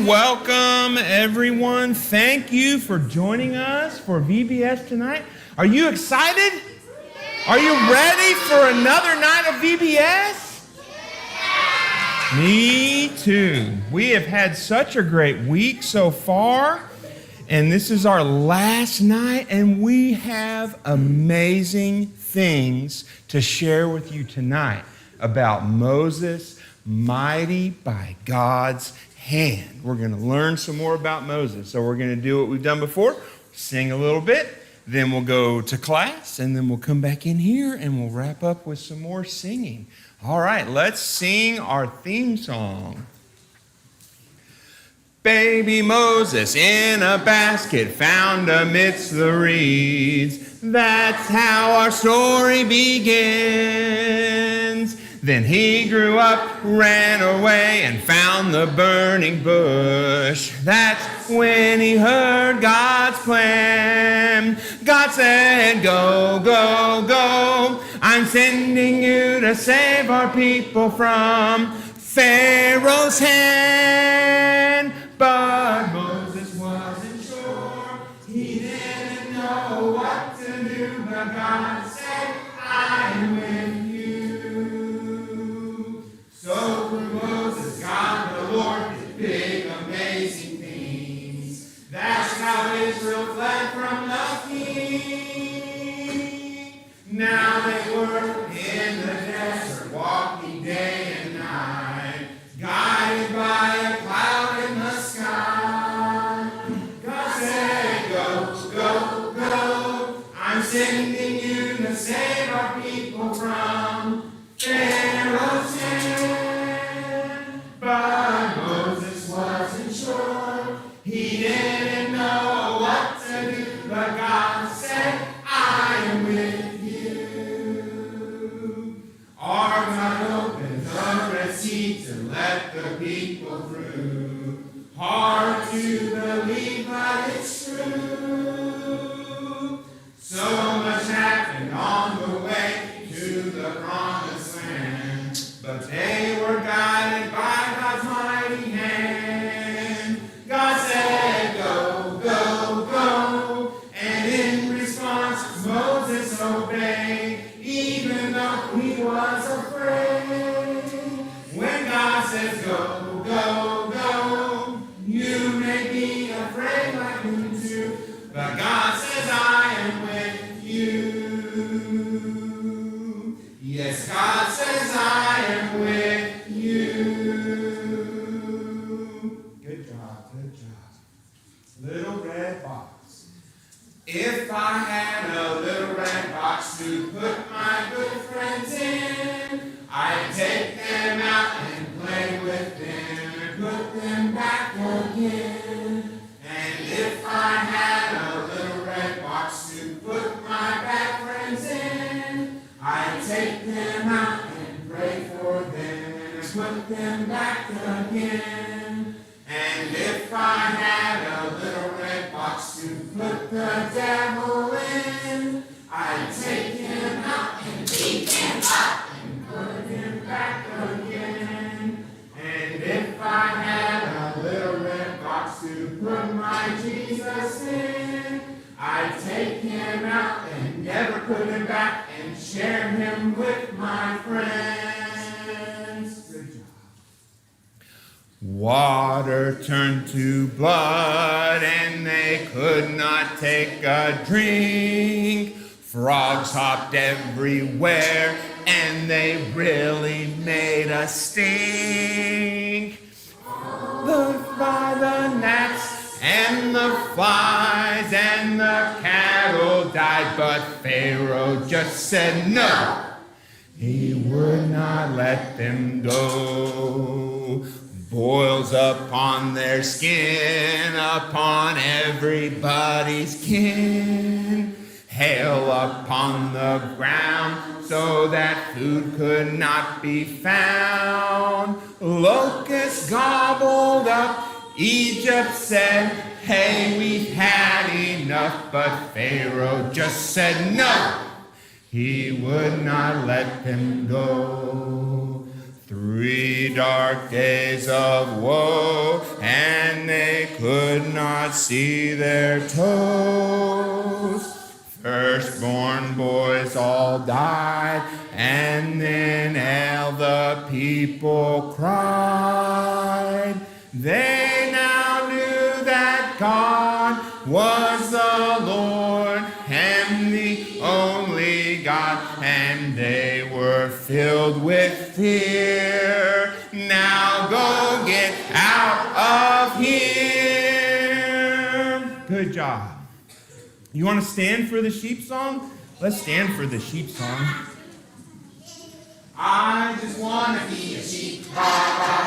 welcome everyone. Thank you for joining us for VBS tonight. Are you excited? Are you ready for another night of VBS? Me too. We have had such a great week so far, and this is our last night, and we have amazing things to share with you tonight about Moses, mighty by God's hand. We're going to learn some more about Moses. So we're going to do what we've done before, sing a little bit, then we'll go to class, and then we'll come back in here and we'll wrap up with some more singing. All right, let's sing our theme song. Baby Moses in a basket found amidst the reeds. That's how our story begins. Then he grew up, ran away, and found the burning bush. That's when he heard God's plan. God said, go, go, go. I'm sending you to save our people from Pharaoh's hand. But Moses wasn't sure. He didn't know what to do. But God said, I'm with you. So through Moses, God the Lord did big, amazing things. That's how Israel fled from the king. Now they were in the desert, walking day and night, guided by a cloud in the sky. God said, go, go, go. I'm sending you to save our people from Pharaoh's hand. But Moses wasn't sure. He didn't know what to do. But God said, I am with you. Our God opened the Red Sea to let the people through. Hard to believe, but it's true. So much happened on the way to the promised land. But they were guided by God's mighty hand. God said, go, go, go. And in response, Moses obeyed, even though he was afraid. When God says, go, go, go, you may be afraid like him too. But God says, I am with you. Yes, God says, I am with you. Good job, good job. Little red box. If I had a little red box to put my good friends in, I'd take them out and play with them and put them back again. And if I had a little red box to put my bad friends in, I'd take them out and pray for them and put them back again. And if I had a little red box to put the devil in, I'd take him out and beat him up and put him back again. And if I had a little red box to put my Jesus in, I'd take him out and never put him back and share him with my friends. Good job. Water turned to blood and they could not take a drink. Frogs hopped everywhere and they really made a stink. By the gnats and the flies and the cattle died, but Pharaoh just said no. He would not let them go. Boils upon their skin, upon everybody's kin. Hail upon the ground, so that food could not be found. Locusts gobbled up. Egypt said, hey, we've had enough, but Pharaoh just said no. He would not let them go. 3 dark days of woe, and they could not see their toes. Firstborn boys all died, and then all the people cried. They now knew that God was the Lord and the only God, and they were filled with fear. Now go get out of here. Good job. You want to stand for the sheep song? Let's stand for the sheep song. I just want to be a sheep. Ba, ba,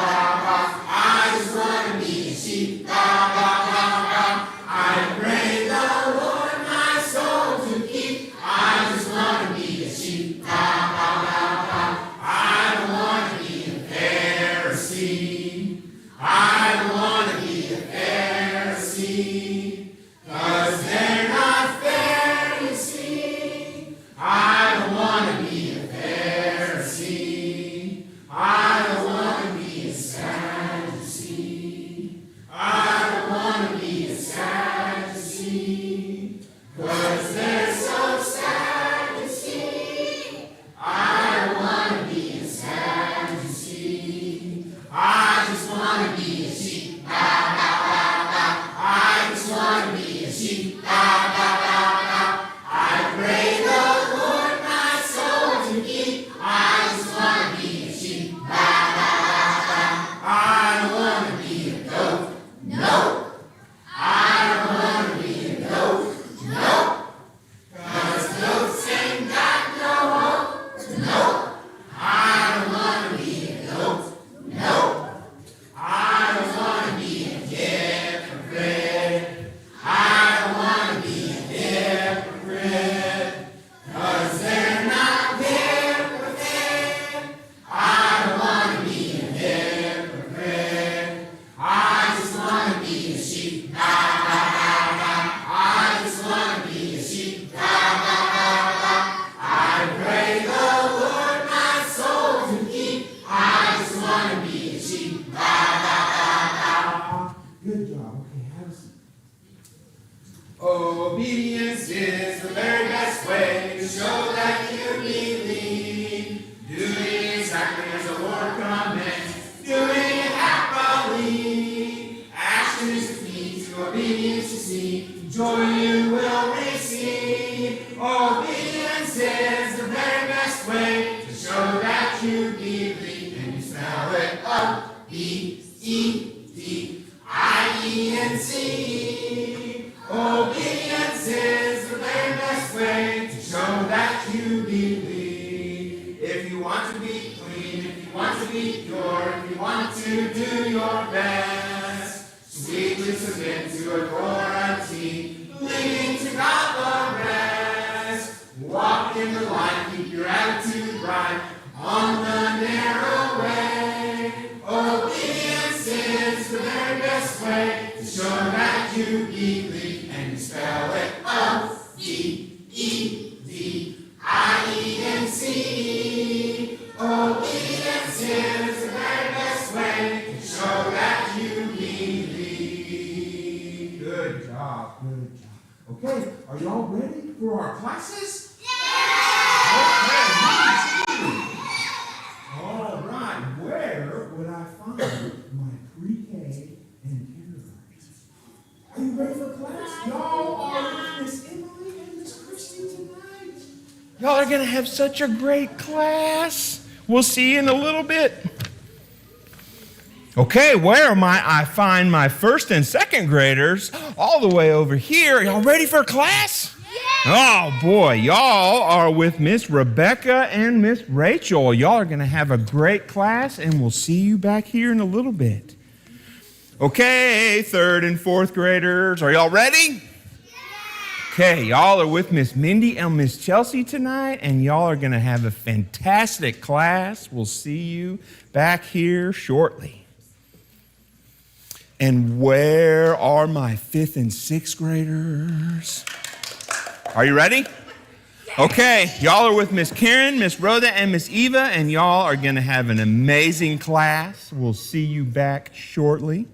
ba, ba. I just want to be a sheep. Ba, ba, ba, ba. I pray the Lord my soul to keep. I just want to be a sheep. Ba, ba, ba, ba. I don't want to be a Pharisee. I don't want to be a Pharisee. 'Cause they're not fair, you see. I don't want to be a Pharisee. I don't want to be a Sadducee. I don't want to be a Sadducee. 'Cause they're so sad to see. I don't want to be a Sadducee. I just want to be a sheep. Ba, ba, ba, ba. I just want to be a sheep. Ba, ba, ba, ba. I pray the Lord my soul to keep. I just want to be a sheep. Ba, ba, ba, ba. I don't want to be a goat. No. I don't want to be a goat. No. 'Cause goats ain't got no hope. No. I don't want to be a goat. No. I don't want to be a hypocrite. I don't want to be a hypocrite. 'Cause they're not hypocrite. I don't want to be a hypocrite. I just want to be a sheep. Ba, ba, ba, ba. I just want to be a sheep. Ba, ba, ba, ba. I pray the Lord my soul to keep. I just want to be a sheep. Ba, ba, ba, ba. Good job. Okay, have a seat. Obedience is the very best way to show that you believe. Doing exactly as the Lord commands. Doing it happily. Action is the key to obedience, you see. Joy you will receive. Obedience is the very best way to show that you believe. And you spell it O-B-E-D-I-E-N-C. Obedience is the very best way to show that you believe. If you want to be clean, if you want to be pure, if you want to do your best, sweetly submit to authority, leading to God the rest. Walk in the light, keep your attitude right on the narrow way. Obedience is the very best way to show that you believe. And you spell it O-B-E-D-I-E-N-C. Obedience is the very best way to show that you believe. Good job, good job. Okay, are y'all ready for our classes? Yeah! Okay, me too. All right, where would I find my pre-K and kindergarten? Are you ready for class? Y'all are with Miss Emily and Miss Christy tonight. Y'all are going to have such a great class. We'll see you in a little bit. Okay, where am I find my first and second graders all the way over here. Y'all ready for class? Yeah. Oh, boy, y'all are with Miss Rebecca and Miss Rachel. Y'all are going to have a great class, and we'll see you back here in a little bit. Okay, third and fourth graders, are y'all ready? Okay, y'all are with Miss Mindy and Miss Chelsea tonight, and y'all are going to have a fantastic class. We'll see you back here shortly. And where are my fifth and sixth graders? Are you ready? Yeah. Okay, y'all are with Miss Karen, Miss Rhoda, and Miss Eva, and y'all are going to have an amazing class. We'll see you back shortly.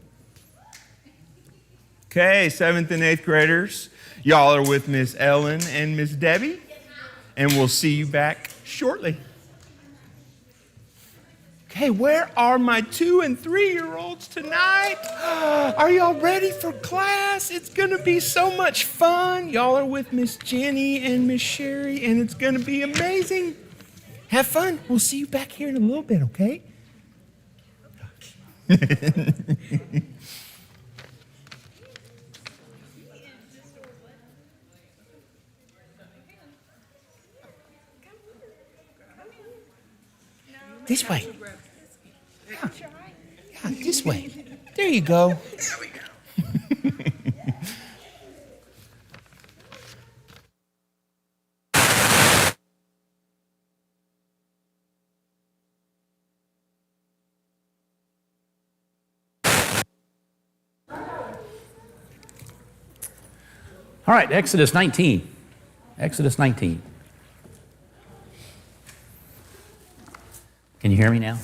Okay, 7th and 8th graders, y'all are with Miss Ellen and Miss Debbie, and we'll see you back shortly. Okay, where are my 2- and 3-year-olds tonight? Are y'all ready for class? It's going to be so much fun. Y'all are with Miss Jenny and Miss Sherry, and it's going to be amazing. Have fun. We'll see you back here in a little bit, okay? This way. Yeah, this way. There you go. There we go. All right, Exodus 19. Exodus 19. Can you hear me now?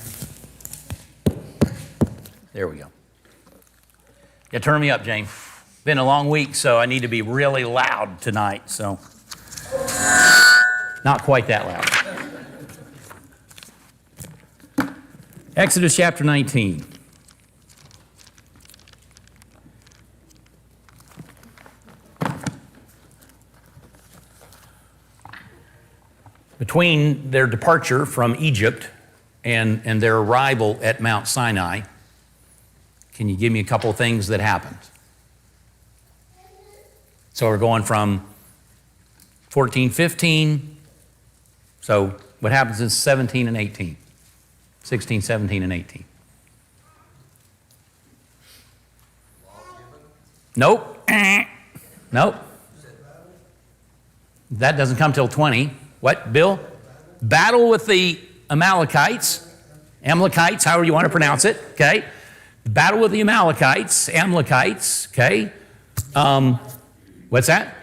There we go. Yeah, turn me up, James. Been a long week, so I need to be really loud tonight, so not quite that loud. Exodus chapter 19. Between their departure from Egypt and their arrival at Mount Sinai, can you give me a couple of things that happened? So we're going from 14, 15. So what happens is 17 and 18. 16, 17, and 18. Nope. Nope. That doesn't come till 20. What, Bill? Battle with the Amalekites, however you want to pronounce it, okay? Battle with the Amalekites, okay? What's that?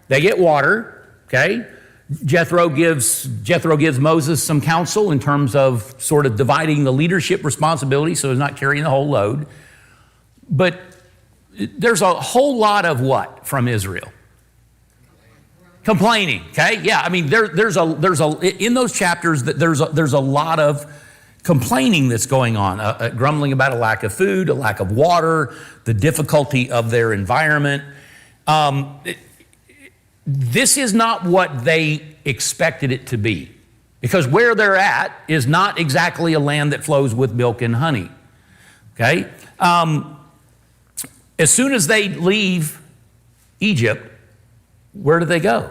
They get water, okay? Jethro gives Moses some counsel in terms of sort of dividing the leadership responsibility so he's not carrying the whole load. But there's a whole lot of what from Israel? Complaining, okay? Yeah, I mean, there's in those chapters that there's a lot of complaining that's going on, grumbling about a lack of food, a lack of water, the difficulty of their environment. This is not what they expected it to be, because where they're at is not exactly a land that flows with milk and honey, okay? As soon as they leave Egypt, where do they go?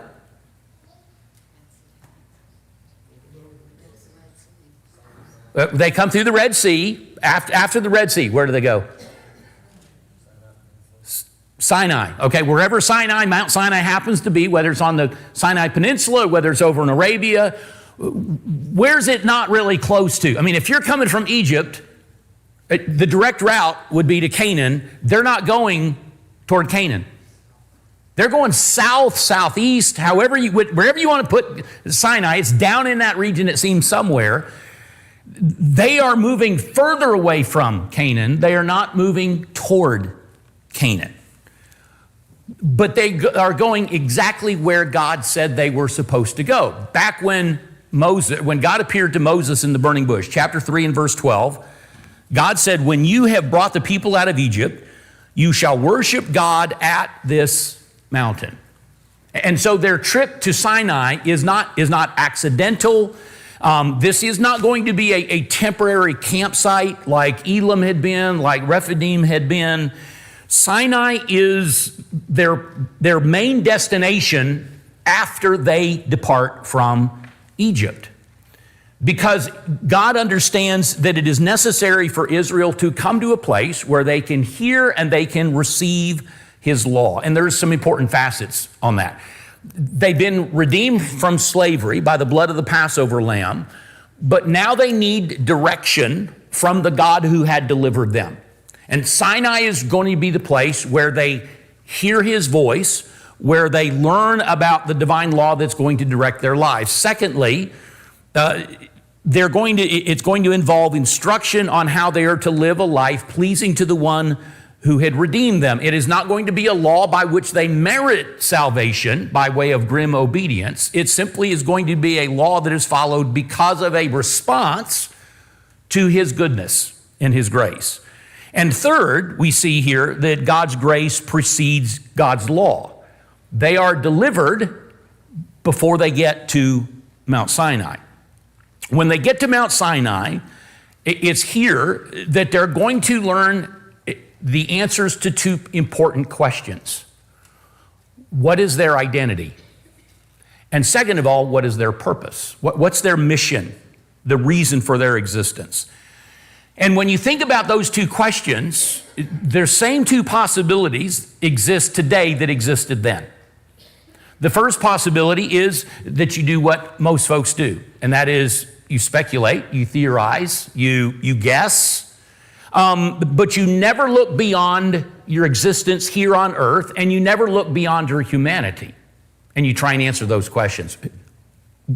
They come through the Red Sea. After the Red Sea, where do they go? Sinai. Okay, wherever Mount Sinai happens to be, whether it's on the Sinai Peninsula, whether it's over in Arabia, where's it not really close to? I mean, if you're coming from Egypt, the direct route would be to Canaan. They're not going toward Canaan. They're going south, southeast, wherever you want to put Sinai. It's down in that region, it seems, somewhere. They are moving further away from Canaan. They are not moving toward Canaan. But they are going exactly where God said they were supposed to go. Back when God appeared to Moses in the burning bush, chapter 3 and verse 12, God said, "When you have brought the people out of Egypt, you shall worship God at this mountain." And so their trip to Sinai is not accidental. This is not going to be a temporary campsite like Elim had been, like Rephidim had been. Sinai is their main destination after they depart from Egypt, because God understands that it is necessary for Israel to come to a place where they can hear and they can receive His law. And there's some important facets on that. They've been redeemed from slavery by the blood of the Passover lamb, but now they need direction from the God who had delivered them. And Sinai is going to be the place where they hear His voice, where they learn about the divine law that's going to direct their lives. Secondly, it's going to involve instruction on how they are to live a life pleasing to the one who had redeemed them. It is not going to be a law by which they merit salvation by way of grim obedience. It simply is going to be a law that is followed because of a response to his goodness and his grace. And third, we see here that God's grace precedes God's law. They are delivered before they get to Mount Sinai. When they get to Mount Sinai, it's here that they're going to learn the answers to two important questions. What is their identity? And second of all, what is their purpose? What's their mission, the reason for their existence? And when you think about those two questions, the same two possibilities exist today that existed then. The first possibility is that you do what most folks do, and that is you speculate, you theorize, you guess, but you never look beyond your existence here on earth, and you never look beyond your humanity, and you try and answer those questions.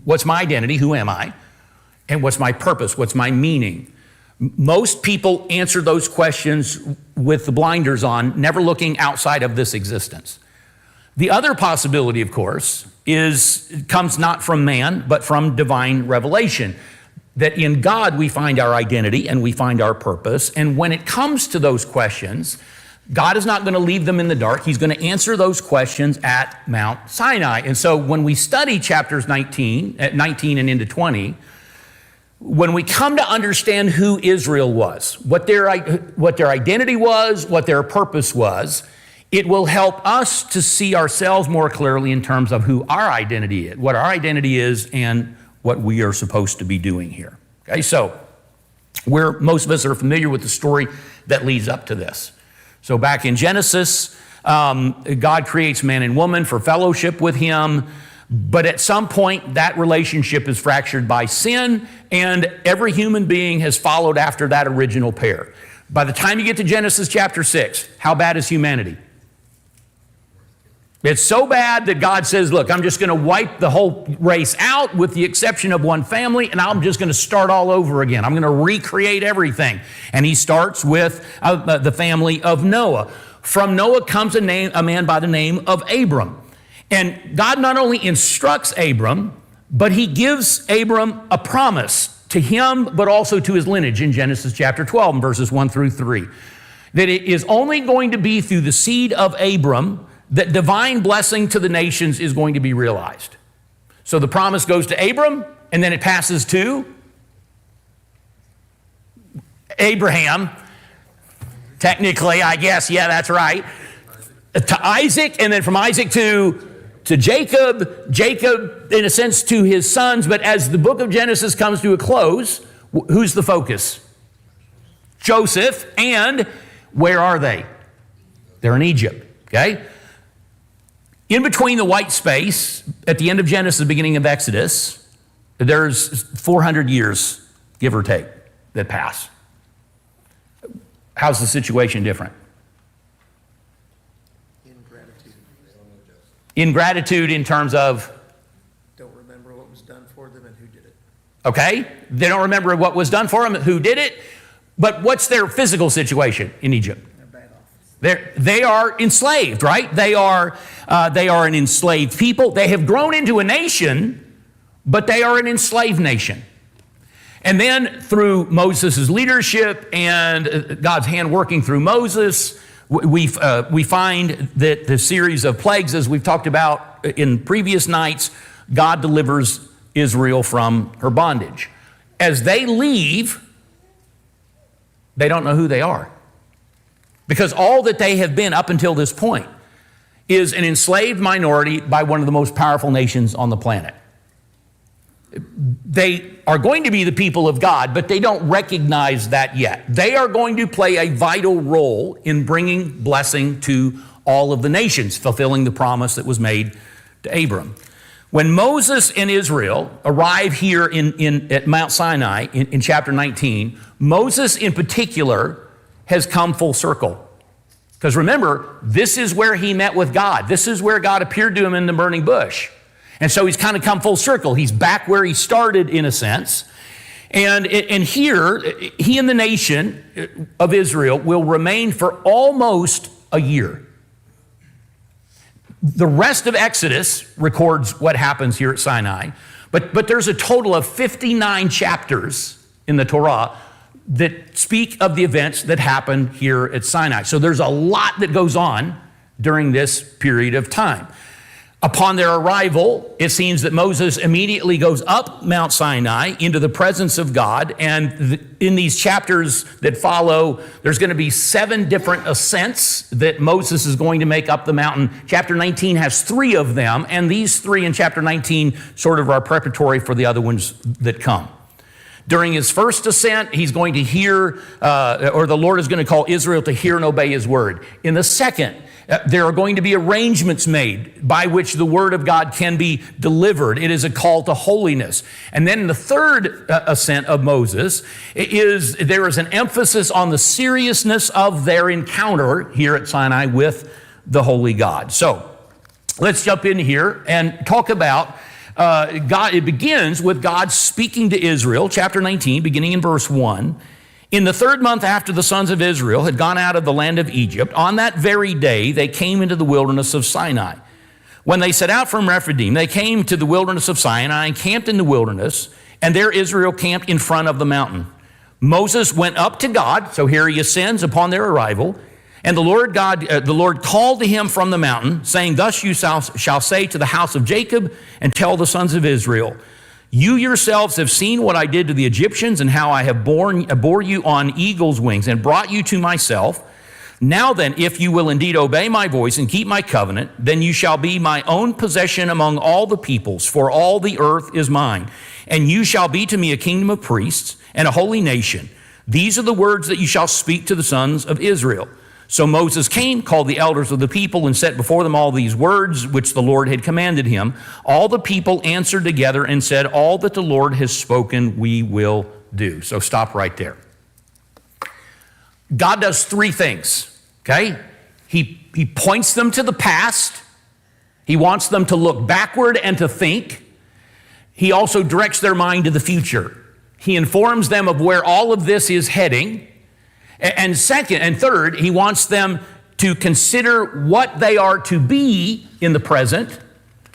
What's my identity? Who am I? And what's my purpose? What's my meaning? Most people answer those questions with the blinders on, never looking outside of this existence. The other possibility, of course, comes not from man, but from divine revelation. That in God we find our identity and we find our purpose. And when it comes to those questions, God is not going to leave them in the dark. He's going to answer those questions at Mount Sinai. And so when we study chapters 19 and into 20, when we come to understand who Israel was, what their identity was, what their purpose was, it will help us to see ourselves more clearly in terms of who our identity is, what our identity is, and what we are supposed to be doing here. Okay, so most of us are familiar with the story that leads up to this. So back in Genesis, God creates man and woman for fellowship with him, but at some point that relationship is fractured by sin, and every human being has followed after that original pair. By the time you get to Genesis chapter 6, how bad is humanity? It's so bad that God says, look, I'm just going to wipe the whole race out with the exception of one family, and I'm just going to start all over again. I'm going to recreate everything. And he starts with the family of Noah. From Noah comes a man by the name of Abram. And God not only instructs Abram, but he gives Abram a promise to him, but also to his lineage in Genesis chapter 12, verses 1 through 3. That it is only going to be through the seed of Abram that divine blessing to the nations is going to be realized. So the promise goes to Abram, and then it passes to Abraham. Technically, I guess, yeah, that's right. To Isaac, and then from Isaac to Jacob. Jacob, in a sense, to his sons. But as the book of Genesis comes to a close, who's the focus? Joseph. And where are they? They're in Egypt, okay? In between the white space, at the end of Genesis, beginning of Exodus, there's 400 years, give or take, that pass. How's the situation different? Ingratitude in terms of? Don't remember what was done for them and who did it. Okay, they don't remember what was done for them, who did it, but what's their physical situation in Egypt? They are enslaved, right? They are an enslaved people. They have grown into a nation, but they are an enslaved nation. And then through Moses' leadership and God's hand working through Moses, we find that the series of plagues, as we've talked about in previous nights, God delivers Israel from her bondage. As they leave, they don't know who they are. Because all that they have been up until this point is an enslaved minority by one of the most powerful nations on the planet. They are going to be the people of God, but they don't recognize that yet. They are going to play a vital role in bringing blessing to all of the nations, fulfilling the promise that was made to Abram. When Moses and Israel arrive here at Mount Sinai in chapter 19, Moses in particular has come full circle. Because remember, this is where he met with God. This is where God appeared to him in the burning bush. And so he's kind of come full circle. He's back where he started in a sense. And here, he and the nation of Israel will remain for almost a year. The rest of Exodus records what happens here at Sinai. But there's a total of 59 chapters in the Torah that speak of the events that happened here at Sinai. So there's a lot that goes on during this period of time. Upon their arrival, it seems that Moses immediately goes up Mount Sinai into the presence of God. And in these chapters that follow, there's going to be 7 different ascents that Moses is going to make up the mountain. Chapter 19 has 3 of them, and these 3 in chapter 19 sort of are preparatory for the other ones that come. During his first ascent, he's going to hear, or the Lord is going to call Israel to hear and obey his word. In the second, there are going to be arrangements made by which the word of God can be delivered. It is a call to holiness. And then in the third ascent of Moses, there is an emphasis on the seriousness of their encounter here at Sinai with the holy God. So let's jump in here and talk about God. It begins with God speaking to Israel, chapter 19, beginning in verse 1. In the 3rd month after the sons of Israel had gone out of the land of Egypt, on that very day they came into the wilderness of Sinai. When they set out from Rephidim, they came to the wilderness of Sinai and camped in the wilderness, and there Israel camped in front of the mountain. Moses went up to God, so here he ascends upon their arrival, and the Lord called to him from the mountain, saying, "Thus you shall say to the house of Jacob, and tell the sons of Israel, you yourselves have seen what I did to the Egyptians, and how I have bore you on eagle's wings, and brought you to myself. Now then, if you will indeed obey my voice and keep my covenant, then you shall be my own possession among all the peoples, for all the earth is mine. And you shall be to me a kingdom of priests and a holy nation. These are the words that you shall speak to the sons of Israel." So Moses came, called the elders of the people, and set before them all these words which the Lord had commanded him. All the people answered together and said, "All that the Lord has spoken, we will do." So stop right there. God does 3 things, okay? He points them to the past. He wants them to look backward and to think. He also directs their mind to the future. He informs them of where all of this is heading. And second and third, he wants them to consider what they are to be in the present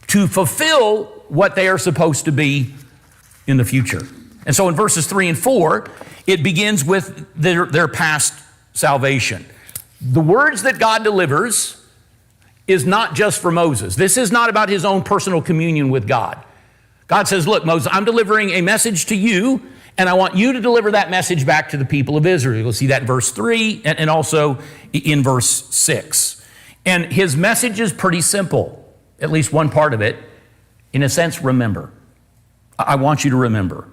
to fulfill what they are supposed to be in the future. And so in verses 3 and 4, it begins with their past salvation. The words that God delivers is not just for Moses. This is not about his own personal communion with God. God says, "Look, Moses, I'm delivering a message to you, and I want you to deliver that message back to the people of Israel." You'll see that in verse 3 and also in verse 6. And his message is pretty simple, at least one part of it. In a sense, remember. I want you to remember.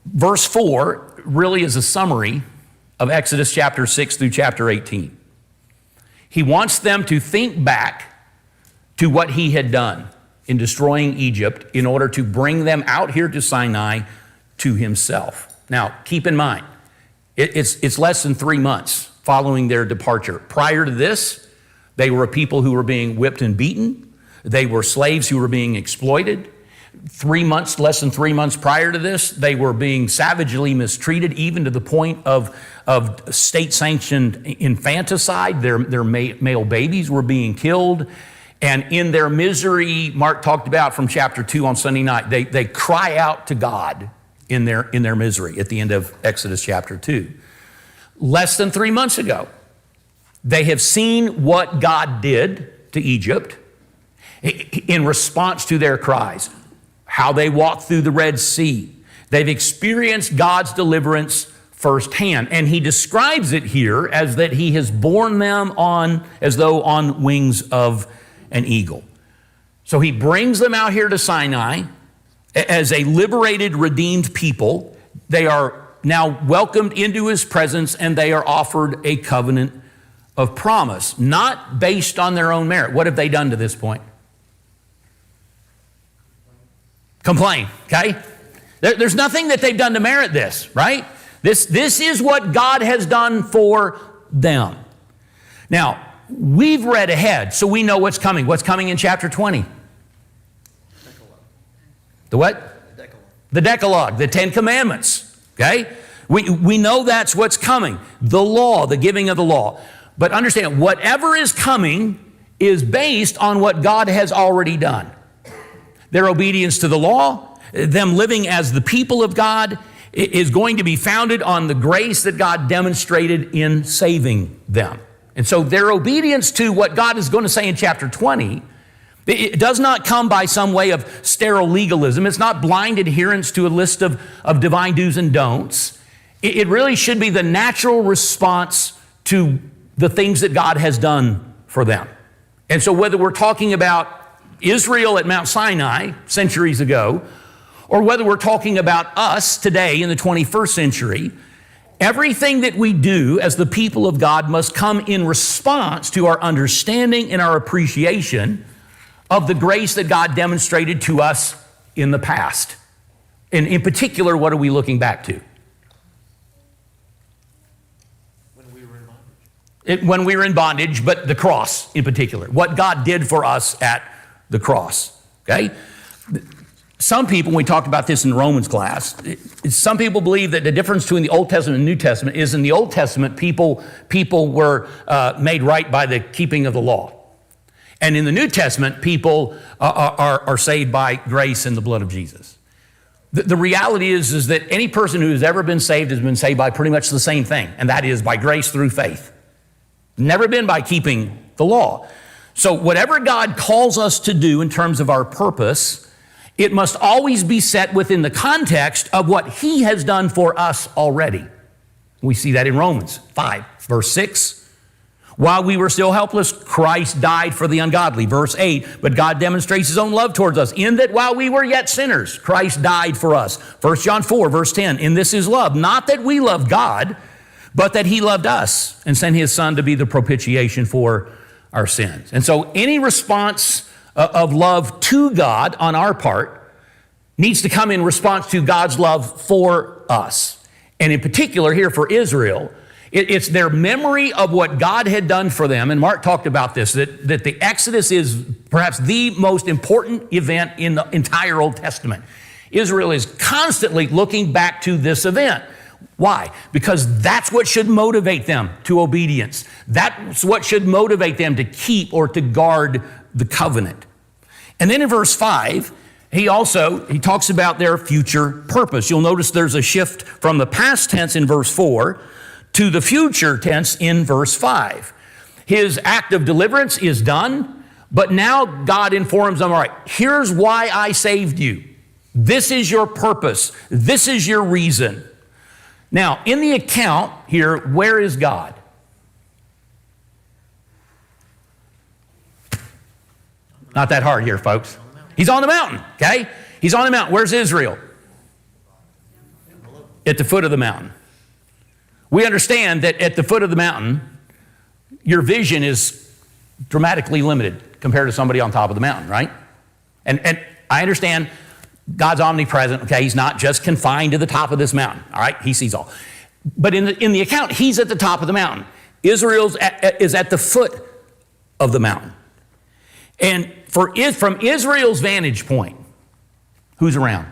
Verse 4 really is a summary of Exodus chapter 6 through chapter 18. He wants them to think back to what he had done in destroying Egypt in order to bring them out here to Sinai to himself. Now, keep in mind, it's less than 3 months following their departure. Prior to this, they were a people who were being whipped and beaten. They were slaves who were being exploited. Less than 3 months prior to this, they were being savagely mistreated, even to the point of state-sanctioned infanticide. Their male babies were being killed. And in their misery, Mark talked about from chapter 2 on Sunday night, they cry out to God in their misery at the end of Exodus chapter 2. Less than 3 months ago, they have seen what God did to Egypt in response to their cries, how they walked through the Red Sea. They've experienced God's deliverance firsthand. And he describes it here as that he has borne them on as though on wings of an eagle. So he brings them out here to Sinai as a liberated, redeemed people. They are now welcomed into his presence, and they are offered a covenant of promise, not based on their own merit. What have they done to this point? Complain, okay? There's nothing that they've done to merit this, right? This is what God has done for them. Now, we've read ahead, so we know what's coming. What's coming in chapter 20? The what? The Decalogue, the Ten Commandments, okay? We know that's what's coming. The law, the giving of the law. But understand, whatever is coming is based on what God has already done. Their obedience to the law, them living as the people of God, is going to be founded on the grace that God demonstrated in saving them. And so their obedience to what God is going to say in chapter 20, it does not come by some way of sterile legalism. It's not blind adherence to a list of divine do's and don'ts. It really should be the natural response to the things that God has done for them. And so whether we're talking about Israel at Mount Sinai centuries ago, or whether we're talking about us today in the 21st century, everything that we do as the people of God must come in response to our understanding and our appreciation of the grace that God demonstrated to us in the past. And in particular, what are we looking back to? When we were in bondage, but the cross in particular. What God did for us at the cross, okay? Some people, we talked about this in Romans class, some people believe that the difference between the Old Testament and New Testament is in the Old Testament, people were made right by the keeping of the law. And in the New Testament, people are saved by grace and the blood of Jesus. The reality is that any person who has ever been saved has been saved by pretty much the same thing, and that is by grace through faith. Never been by keeping the law. So whatever God calls us to do in terms of our purpose, it must always be set within the context of what he has done for us already. We see that in Romans 5, verse 6. While we were still helpless, Christ died for the ungodly. Verse 8, but God demonstrates his own love towards us in that while we were yet sinners, Christ died for us. 1 John 4, verse 10, in this is love, not that we love God, but that he loved us and sent his son to be the propitiation for our sins. And so any response of love to God on our part needs to come in response to God's love for us. And in particular here for Israel, it's their memory of what God had done for them. And Mark talked about this, that the Exodus is perhaps the most important event in the entire Old Testament. Israel is constantly looking back to this event. Why? Because that's what should motivate them to obedience. That's what should motivate them to keep or to guard the covenant. And then in verse 5, he talks about their future purpose. You'll notice there's a shift from the past tense in verse 4 to the future tense in verse 5. His act of deliverance is done, but now God informs them, all right, here's why I saved you. This is your purpose. This is your reason. Now, in the account here, where is God? Not that hard here, folks. He's on the mountain, okay? He's on the mountain. Where's Israel? At the foot of the mountain. We understand that at the foot of the mountain, your vision is dramatically limited compared to somebody on top of the mountain, right? And I understand God's omnipresent, okay? He's not just confined to the top of this mountain, all right? He sees all. But in the account, he's at the top of the mountain. Israel is at the foot of the mountain. And from Israel's vantage point, who's around?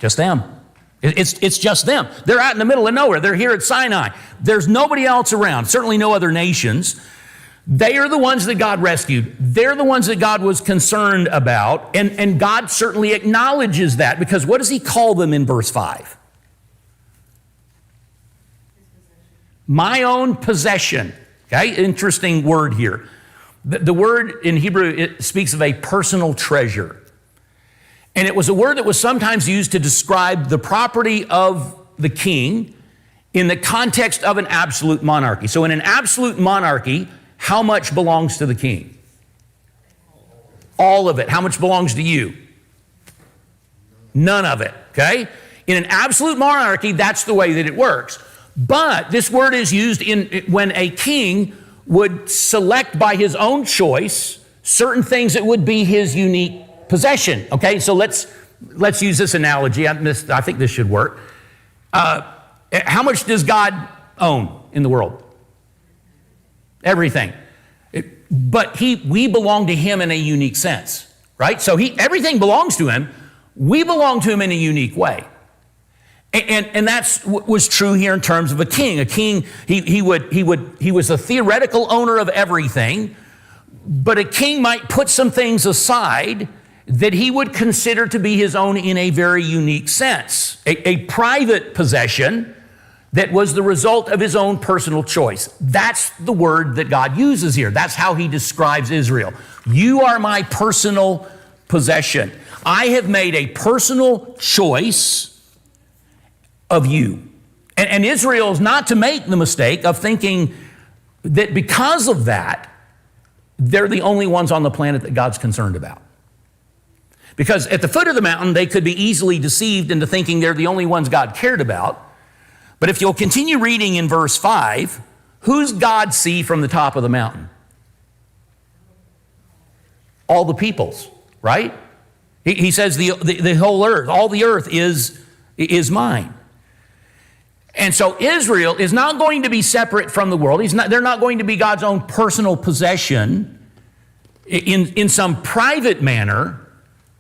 Just them. It's just them. They're out in the middle of nowhere. They're here at Sinai. There's nobody else around, certainly no other nations. They are the ones that God rescued. They're the ones that God was concerned about. And God certainly acknowledges that, because what does he call them in verse 5? My own possession. Okay, interesting word here. The word in Hebrew, it speaks of a personal treasure. And it was a word that was sometimes used to describe the property of the king in the context of an absolute monarchy. So in an absolute monarchy, how much belongs to the king? All of it. How much belongs to you? None of it, okay? In an absolute monarchy, that's the way that it works. But this word is used when a king would select by his own choice certain things that would be his unique possession, okay? So let's use this analogy. I think this should work. How much does God own in the world. Everything. But we belong to him in a unique sense, right? So everything belongs to him. We belong to him in a unique way. And that's what was true here in terms of a king. A king, he was a theoretical owner of everything, but a king might put some things aside that he would consider to be his own in a very unique sense. A private possession that was the result of his own personal choice. That's the word that God uses here. That's how he describes Israel. You are my personal possession. I have made a personal choice of you. And Israel is not to make the mistake of thinking that because of that, they're the only ones on the planet that God's concerned about. Because at the foot of the mountain, they could be easily deceived into thinking they're the only ones God cared about. But if you'll continue reading in verse 5, who's God see from the top of the mountain? All the peoples, right? He says the whole earth, all the earth is mine. And so Israel is not going to be separate from the world. They're not going to be God's own personal possession in some private manner,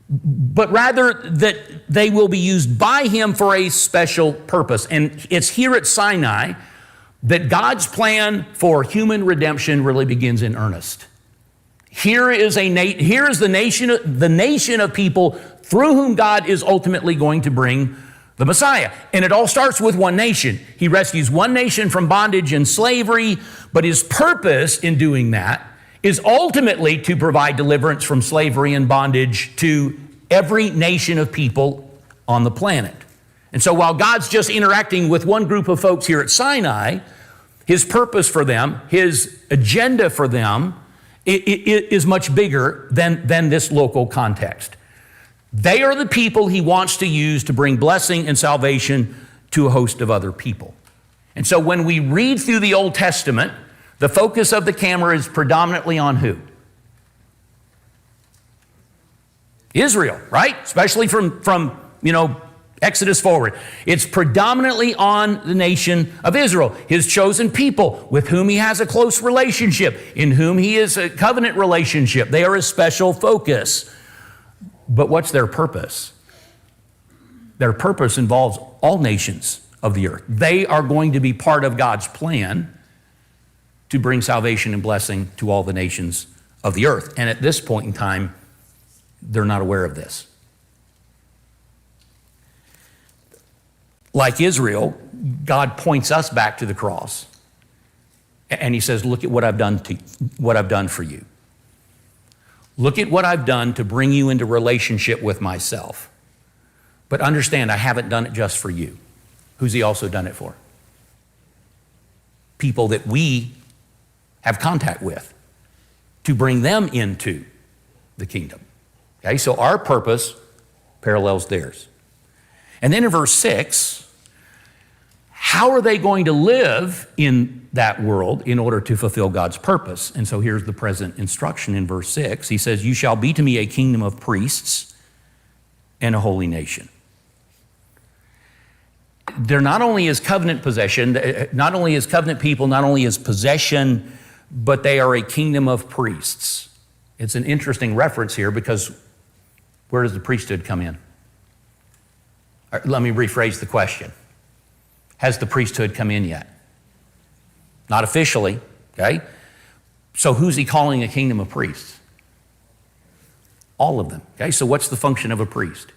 but rather that they will be used by him for a special purpose. And it's here at Sinai that God's plan for human redemption really begins in earnest. Here is the nation of people through whom God is ultimately going to bring the Messiah. And it all starts with one nation. He rescues one nation from bondage and slavery, but his purpose in doing that is ultimately to provide deliverance from slavery and bondage to every nation of people on the planet. And so while God's just interacting with one group of folks here at Sinai, his purpose for them, his agenda for them, it is much bigger than this local context. They are the people he wants to use to bring blessing and salvation to a host of other people. And so when we read through the Old Testament, the focus of the camera is predominantly on who? Israel, right? Especially from Exodus forward. It's predominantly on the nation of Israel, his chosen people with whom he has a close relationship, in whom he is a covenant relationship. They are a special focus. But what's their purpose? Their purpose involves all nations of the earth. They are going to be part of God's plan to bring salvation and blessing to all the nations of the earth. And at this point in time, they're not aware of this. Like Israel, God points us back to the cross. And he says, look at what I've done for you. Look at what I've done to bring you into relationship with myself. But understand, I haven't done it just for you. Who's he also done it for? People that we have contact with, to bring them into the kingdom. Okay, so our purpose parallels theirs. And then in verse 6, how are they going to live in that world in order to fulfill God's purpose? And so here's the present instruction in verse 6. He says, you shall be to me a kingdom of priests and a holy nation. They're not only his covenant possession, not only his covenant people, not only his possession, but they are a kingdom of priests. It's an interesting reference here because where does the priesthood come in? Let me rephrase the question. Has the priesthood come in yet? Not officially, okay? So who's he calling a kingdom of priests? All of them, okay? So what's the function of a priest?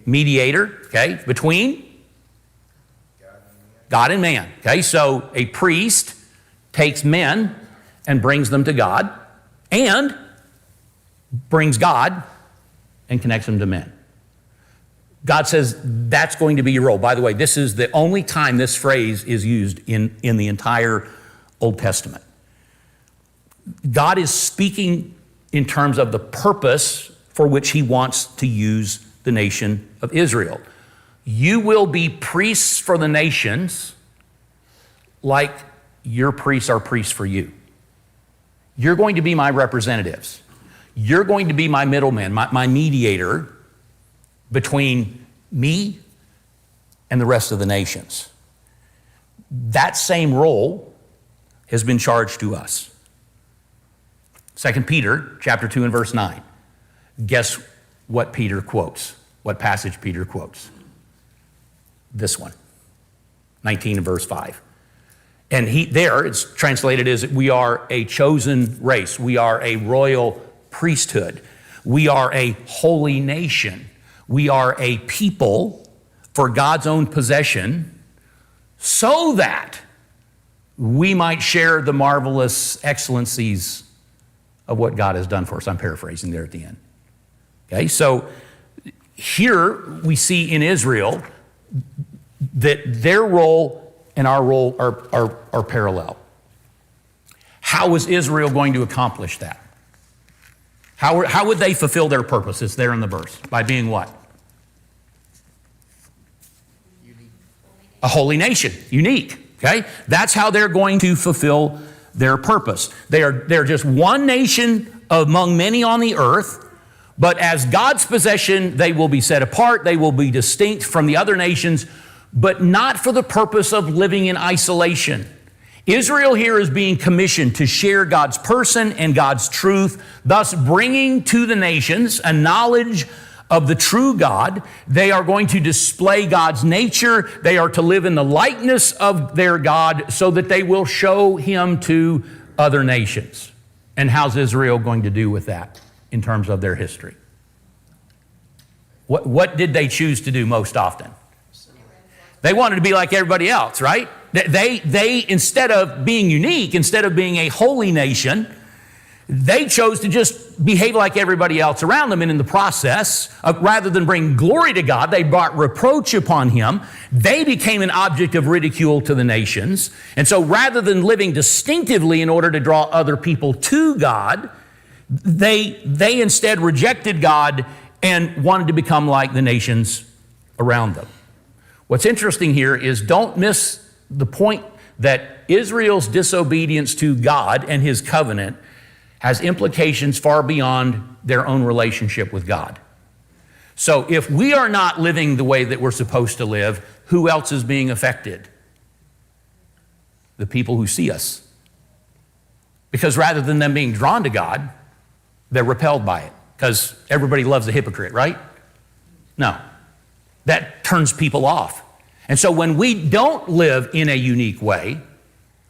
Mediator, okay, between God and man, okay? So a priest takes men and brings them to God and brings God and connects them to men. God says that's going to be your role. By the way, this is the only time this phrase is used in the entire Old Testament. God is speaking in terms of the purpose for which he wants to use the nation of Israel. You will be priests for the nations like your priests are priests for you. You're going to be my representatives. You're going to be my middleman, my mediator between me and the rest of the nations. That same role has been charged to us. 2 Peter chapter 2 and verse 9. Guess what Peter quotes? What passage Peter quotes? This one, 19 and verse 5. And there it's translated as we are a chosen race. We are a royal priesthood. We are a holy nation. We are a people for God's own possession, so that we might share the marvelous excellencies of what God has done for us. I'm paraphrasing there at the end. Okay, so here we see in Israel that their role and our role are parallel. How is Israel going to accomplish that? How would they fulfill their purpose? It's there in the verse. By being what? Unique. A holy nation. Unique. Okay? That's how they're going to fulfill their purpose. They're just one nation among many on the earth, but as God's possession, they will be set apart. They will be distinct from the other nations, but not for the purpose of living in isolation. Israel here is being commissioned to share God's person and God's truth, thus bringing to the nations a knowledge of the true God. They are going to display God's nature. They are to live in the likeness of their God so that they will show him to other nations. And how's Israel going to do with that in terms of their history? What did they choose to do most often? They wanted to be like everybody else, right? They instead of being unique, instead of being a holy nation, they chose to just behave like everybody else around them. And in the process, rather than bring glory to God, they brought reproach upon him. They became an object of ridicule to the nations. And so rather than living distinctively in order to draw other people to God, they instead rejected God and wanted to become like the nations around them. What's interesting here is don't miss the point that Israel's disobedience to God and his covenant has implications far beyond their own relationship with God. So if we are not living the way that we're supposed to live, who else is being affected? The people who see us. Because rather than them being drawn to God, they're repelled by it. Because everybody loves a hypocrite, right? No. That turns people off. And so when we don't live in a unique way,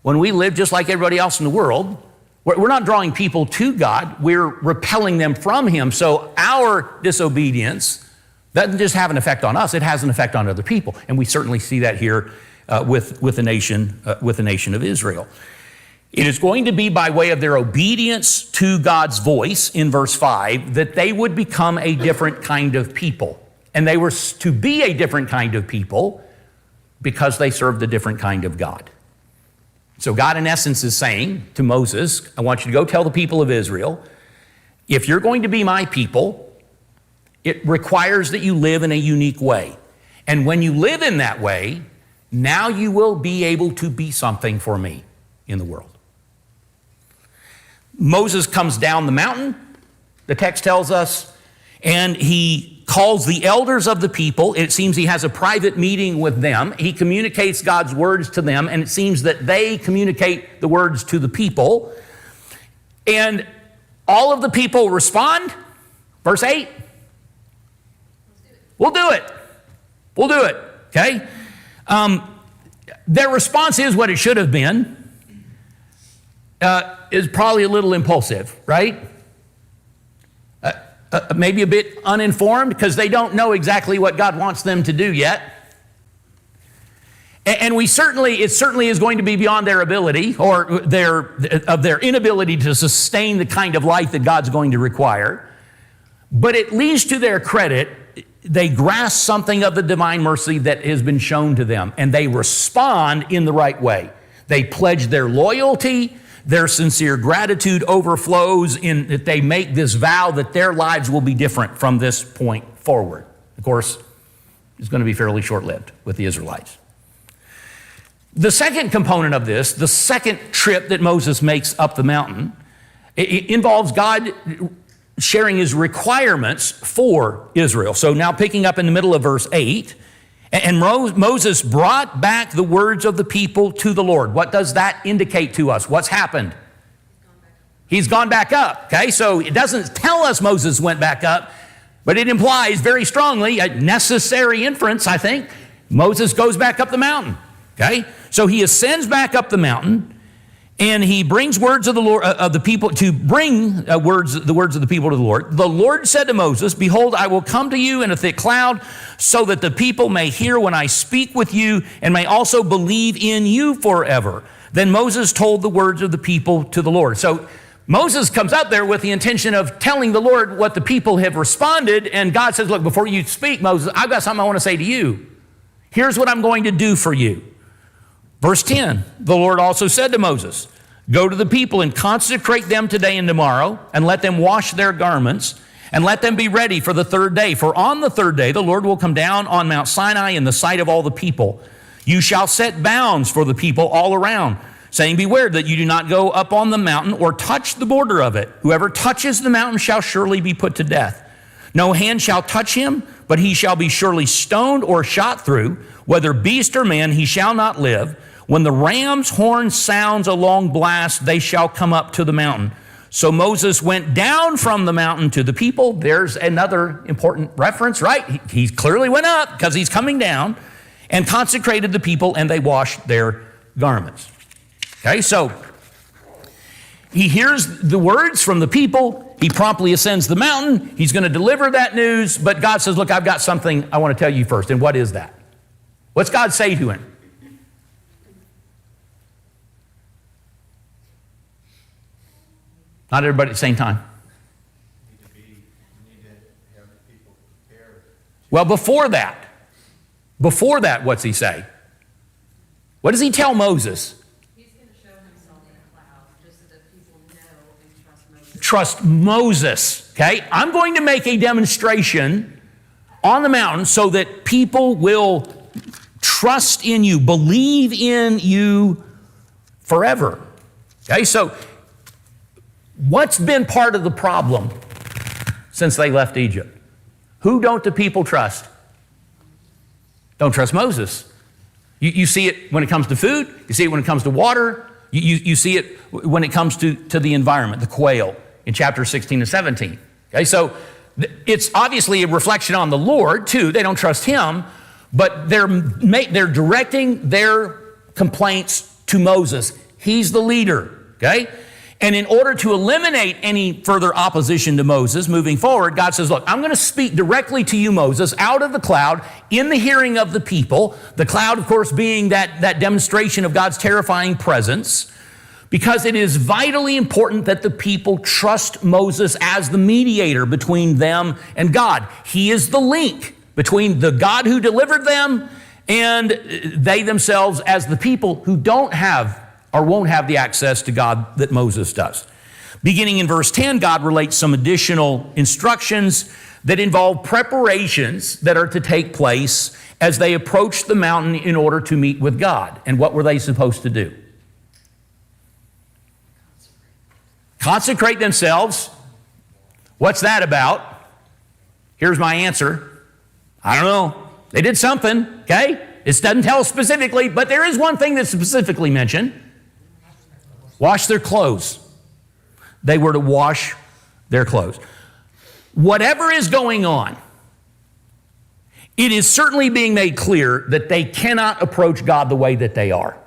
when we live just like everybody else in the world, we're not drawing people to God, we're repelling them from him. So our disobedience doesn't just have an effect on us, it has an effect on other people. And we certainly see that here with the nation of Israel. It is going to be by way of their obedience to God's voice in verse 5 that they would become a different kind of people. And they were to be a different kind of people because they served a different kind of God. So God, in essence, is saying to Moses, I want you to go tell the people of Israel, if you're going to be my people, it requires that you live in a unique way. And when you live in that way, now you will be able to be something for me in the world. Moses comes down the mountain, the text tells us, and he calls the elders of the people. It seems he has a private meeting with them. He communicates God's words to them, and it seems that they communicate the words to the people. And all of the people respond. Verse 8. We'll do it. We'll do it. Okay? Their response is what it should have been. Is probably a little impulsive, right? Maybe a bit uninformed because they don't know exactly what God wants them to do yet. And it certainly is going to be beyond their ability or their inability to sustain the kind of life that God's going to require. But at least to their credit, they grasp something of the divine mercy that has been shown to them, and they respond in the right way. They pledge their loyalty. Their sincere gratitude overflows in that they make this vow that their lives will be different from this point forward. Of course, it's going to be fairly short-lived with the Israelites. The second component of this, the second trip that Moses makes up the mountain, it involves God sharing his requirements for Israel. So now picking up in the middle of verse 8, And Moses brought back the words of the people to the Lord. What does that indicate to us? What's happened? He's gone back up. Okay, so it doesn't tell us Moses went back up, but it implies very strongly a necessary inference, I think. Moses goes back up the mountain. Okay, so he ascends back up the mountain, and he brings words of the Lord of the people to bring the words of the people to the Lord. The Lord said to Moses, "Behold, I will come to you in a thick cloud, so that the people may hear when I speak with you, and may also believe in you forever." Then Moses told the words of the people to the Lord. So Moses comes up there with the intention of telling the Lord what the people have responded, and God says, "Look, before you speak, Moses, I've got something I want to say to you. Here's what I'm going to do for you." Verse 10, the Lord also said to Moses, "Go to the people and consecrate them today and tomorrow, and let them wash their garments, and let them be ready for the third day. For on the third day the Lord will come down on Mount Sinai in the sight of all the people. You shall set bounds for the people all around, saying, 'Beware that you do not go up on the mountain or touch the border of it. Whoever touches the mountain shall surely be put to death. No hand shall touch him, but he shall be surely stoned or shot through. Whether beast or man, he shall not live. When the ram's horn sounds a long blast, they shall come up to the mountain.' So Moses went down from the mountain to the people." There's another important reference, right? He clearly went up because he's coming down, "and consecrated the people, and they washed their garments." Okay, so he hears the words from the people. He promptly ascends the mountain. He's going to deliver that news, but God says, "Look, I've got something I want to tell you first." And what is that? What's God say to him? Not everybody at the same time. Well, before that, what's he say? What does he tell Moses? He's going to show himself in a cloud, just so that people know and Trust Moses, okay? I'm going to make a demonstration on the mountain so that people will trust in you, believe in you forever. Okay, so what's been part of the problem since they left Egypt? Who don't the people trust? Don't trust Moses. You see it when it comes to food. You see it when it comes to water. You see it when it comes to the environment, the quail in chapter 16 and 17. Okay, so it's obviously a reflection on the Lord too. They don't trust him, but they're directing their complaints to Moses. He's the leader, okay? And in order to eliminate any further opposition to Moses moving forward, God says, "Look, I'm going to speak directly to you, Moses, out of the cloud in the hearing of the people." The cloud, of course, being that demonstration of God's terrifying presence, because it is vitally important that the people trust Moses as the mediator between them and God. He is the link between the God who delivered them and they themselves as the people who don't have or won't have the access to God that Moses does. Beginning in verse 10, God relates some additional instructions that involve preparations that are to take place as they approach the mountain in order to meet with God. And what were they supposed to do? Consecrate themselves. What's that about? Here's my answer. I don't know. They did something, okay? It doesn't tell us specifically, but there is one thing that's specifically mentioned. Wash their clothes. They were to wash their clothes. Whatever is going on, it is certainly being made clear that they cannot approach God the way that they are.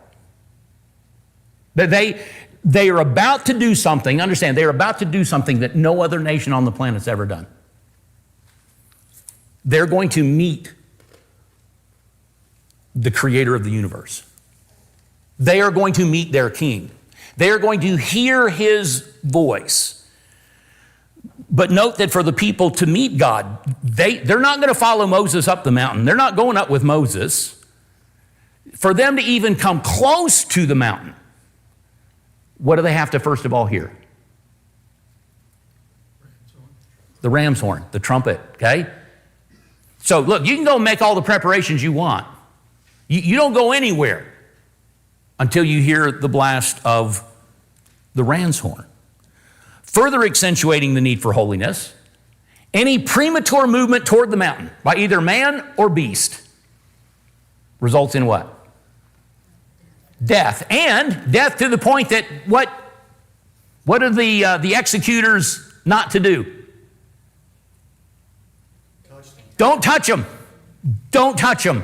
That they are about to do something, understand, they are about to do something that no other nation on the planet's ever done. They're going to meet the creator of the universe. They are going to meet their king. They are going to hear his voice. But note that for the people to meet God, they're not going to follow Moses up the mountain. They're not going up with Moses. For them to even come close to the mountain, what do they have to first of all hear? The ram's horn, the trumpet, okay? So look, you can go make all the preparations you want. You don't go anywhere until you hear the blast of the ram's horn. Further accentuating the need for holiness, any premature movement toward the mountain by either man or beast results in what? Death. And death to the point that what are the executors not to do? Don't touch them. Don't touch them.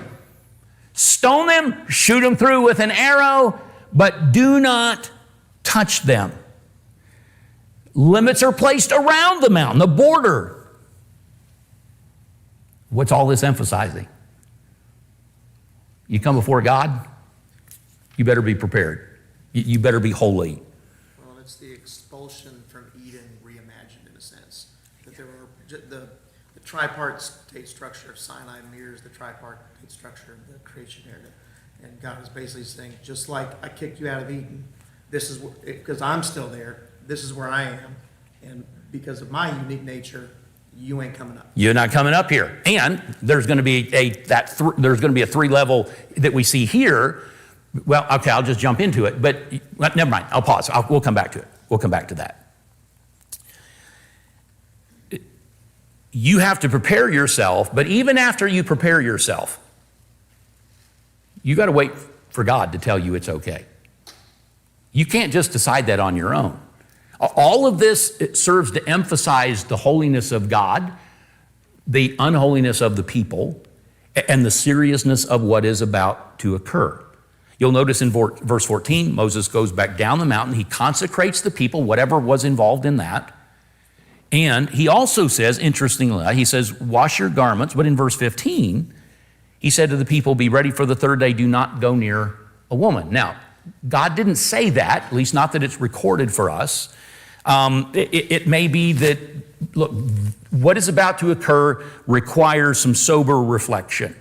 Stone them, shoot them through with an arrow, but do not touch them. Limits are placed around the mountain, the border. What's all this emphasizing? You come before God, you better be prepared. You better be holy. Well, it's the expulsion from Eden reimagined in a sense. That there were the tripartite structure of Sinai mirrors the tripartite structure of the creation narrative. And God is basically saying, just like I kicked you out of Eden, this is because I'm still there, this is where I am. And because of my unique nature, you ain't coming up. You're not coming up here. And there's going to be there's going to be a 3-level that we see here. Well, okay, I'll just jump into it, but never mind. I'll pause. We'll come back to it. We'll come back to that. You have to prepare yourself, but even after you prepare yourself, you got to wait for God to tell you it's okay. You can't just decide that on your own. All of this, it serves to emphasize the holiness of God, the unholiness of the people, and the seriousness of what is about to occur. You'll notice in verse 14, Moses goes back down the mountain. He consecrates the people, whatever was involved in that. And he also says, interestingly, he says, wash your garments. But in verse 15, he said to the people, be ready for the third day, do not go near a woman. Now, God didn't say that, at least not that it's recorded for us. It may be that, look, what is about to occur requires some sober reflection.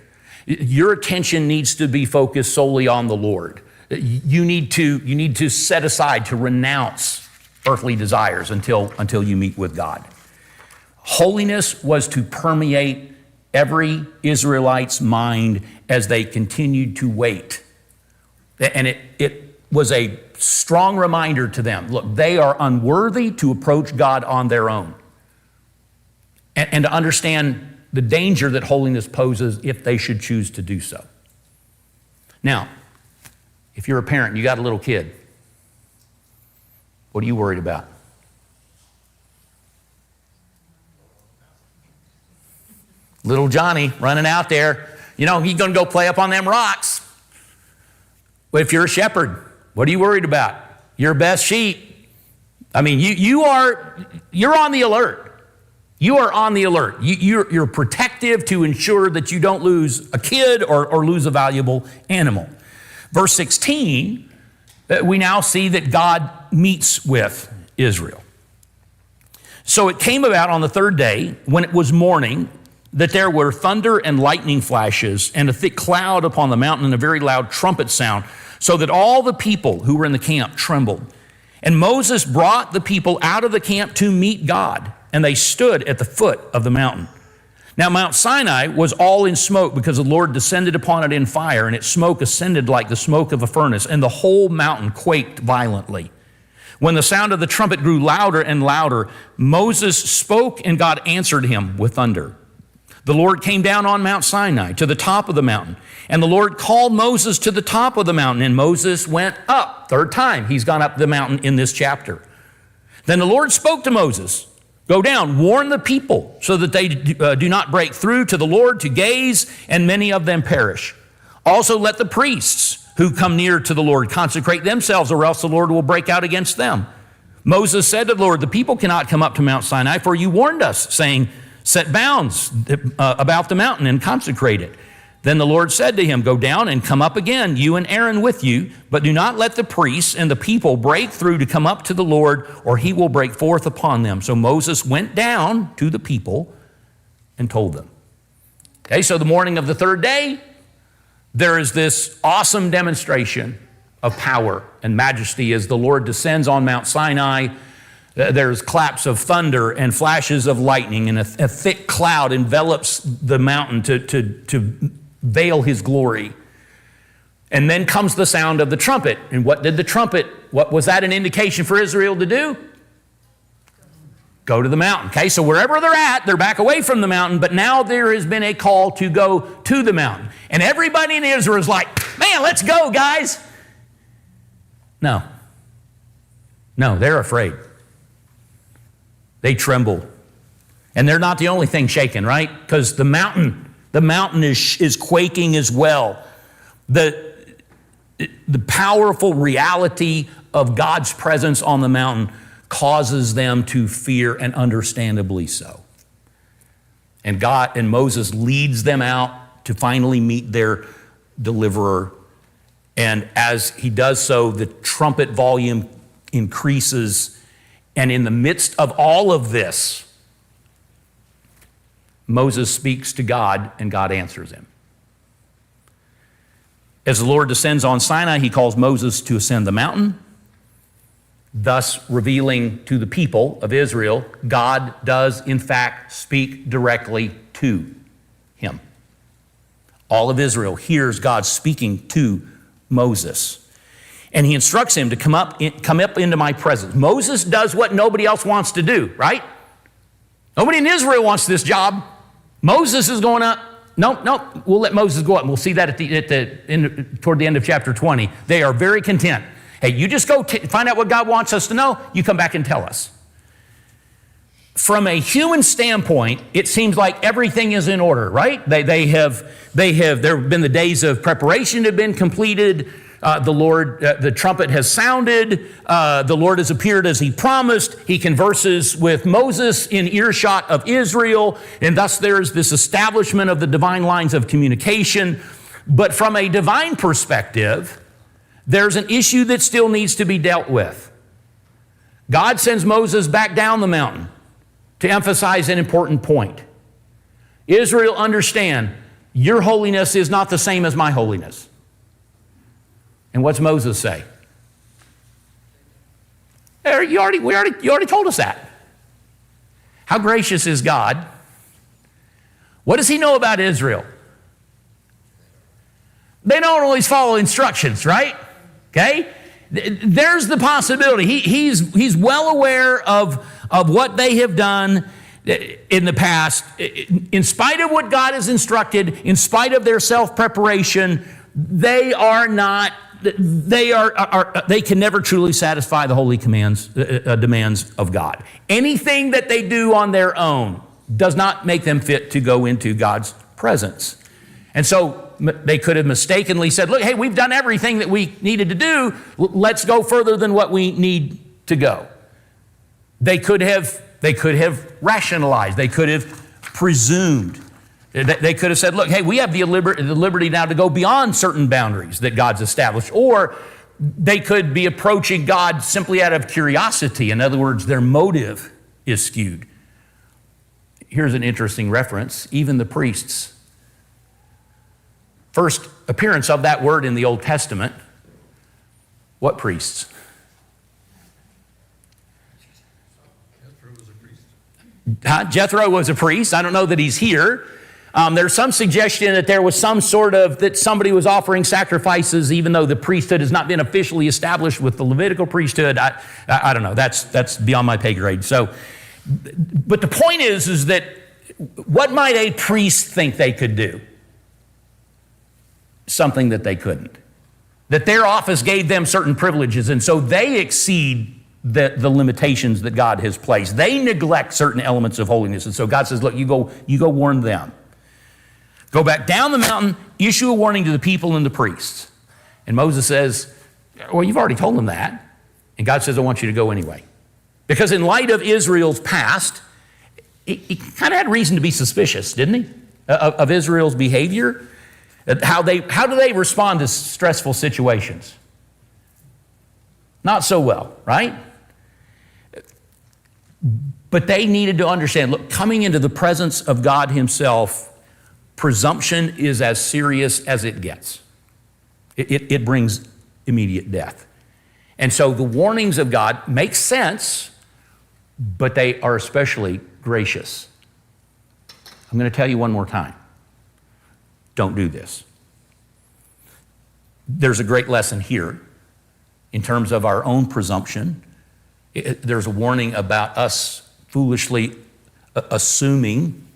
Your attention needs to be focused solely on the Lord. You need to set aside, to renounce earthly desires until you meet with God. Holiness was to permeate every Israelite's mind as they continued to wait. And it was a strong reminder to them, look, they are unworthy to approach God on their own. And to understand the danger that holiness poses if they should choose to do so. Now, if you're a parent and you got a little kid, what are you worried about? Little Johnny running out there, he's going to go play up on them rocks. But if you're a shepherd, what are you worried about? Your best sheep. I mean, you're on the alert. You are on the alert. You're protective to ensure that you don't lose a kid or lose a valuable animal. Verse 16, we now see that God meets with Israel. So it came about on the third day, when it was morning, that there were thunder and lightning flashes and a thick cloud upon the mountain and a very loud trumpet sound, so that all the people who were in the camp trembled. And Moses brought the people out of the camp to meet God, and they stood at the foot of the mountain. Now Mount Sinai was all in smoke because the Lord descended upon it in fire, and its smoke ascended like the smoke of a furnace, and the whole mountain quaked violently. When the sound of the trumpet grew louder and louder, Moses spoke, and God answered him with thunder. The Lord came down on Mount Sinai to the top of the mountain, and the Lord called Moses to the top of the mountain, and Moses went up. Third time he's gone up the mountain in this chapter. Then the Lord spoke to Moses, go down, warn the people so that they do not break through to the Lord to gaze, and many of them perish. Also let the priests who come near to the Lord consecrate themselves, or else the Lord will break out against them. Moses said to the Lord, the people cannot come up to Mount Sinai, for you warned us, saying, set bounds about the mountain and consecrate it. Then the Lord said to him, go down and come up again, you and Aaron with you, but do not let the priests and the people break through to come up to the Lord, or he will break forth upon them. So Moses went down to the people and told them. Okay, so the morning of the third day, there is this awesome demonstration of power and majesty as the Lord descends on Mount Sinai. There's claps of thunder and flashes of lightning, and a thick cloud envelops the mountain to veil his glory. And then comes the sound of the trumpet. And what was that an indication for Israel to do? Go to the mountain. Okay, so wherever they're at, they're back away from the mountain, but now there has been a call to go to the mountain. And everybody in Israel is like, man, let's go, guys. No, they're afraid. They tremble. And they're not the only thing shaken, right? Because the mountain is quaking as well. The powerful reality of God's presence on the mountain causes them to fear, and understandably so. And Moses leads them out to finally meet their deliverer. And as he does so, the trumpet volume increases. And in the midst of all of this, Moses speaks to God, and God answers him. As the Lord descends on Sinai, he calls Moses to ascend the mountain, thus revealing to the people of Israel, God does in fact speak directly to him. All of Israel hears God speaking to Moses. And he instructs him to come up into my presence. Moses does what nobody else wants to do, right? Nobody in Israel wants this job. Moses is going up. Nope, we'll let Moses go up. And we'll see that toward the end of chapter 20. They are very content. Hey, you just go find out what God wants us to know. You come back and tell us. From a human standpoint, it seems like everything is in order, right? There have been the days of preparation have been completed. The trumpet has sounded. The Lord has appeared as he promised. He converses with Moses in earshot of Israel. And thus there's this establishment of the divine lines of communication. But from a divine perspective, there's an issue that still needs to be dealt with. God sends Moses back down the mountain to emphasize an important point. Israel, understand, your holiness is not the same as my holiness. And what's Moses say? You already told us that. How gracious is God? What does he know about Israel? They don't always follow instructions, right? Okay? There's the possibility. He's well aware of what they have done in the past. In spite of what God has instructed, in spite of their self-preparation, they can never truly satisfy the holy demands of God. Anything that they do on their own does not make them fit to go into God's presence. And so they could have mistakenly said, look, hey, we've done everything that we needed to do. Let's go further than what we need to go. They could have rationalized. They could have presumed. They could have said, look, hey, we have the liberty now to go beyond certain boundaries that God's established. Or they could be approaching God simply out of curiosity. In other words, their motive is skewed. Here's an interesting reference. Even the priests. First appearance of that word in the Old Testament. What priests? Jethro was a priest. I don't know that he's here. There's some suggestion that there was that somebody was offering sacrifices even though the priesthood has not been officially established with the Levitical priesthood. I don't know. That's beyond my pay grade. So, but the point is that what might a priest think they could do? Something that they couldn't. That their office gave them certain privileges, and so they exceed the limitations that God has placed. They neglect certain elements of holiness, and so God says, look, you go warn them. Go back down the mountain, issue a warning to the people and the priests. And Moses says, well, you've already told them that. And God says, I want you to go anyway. Because in light of Israel's past, he kind of had reason to be suspicious, didn't he? Of Israel's behavior. How do they respond to stressful situations? Not so well, right? But they needed to understand, look, coming into the presence of God himself, presumption is as serious as it gets. It brings immediate death. And so the warnings of God make sense, but they are especially gracious. I'm going to tell you one more time. Don't do this. There's a great lesson here in terms of our own presumption. There's a warning about us foolishly assuming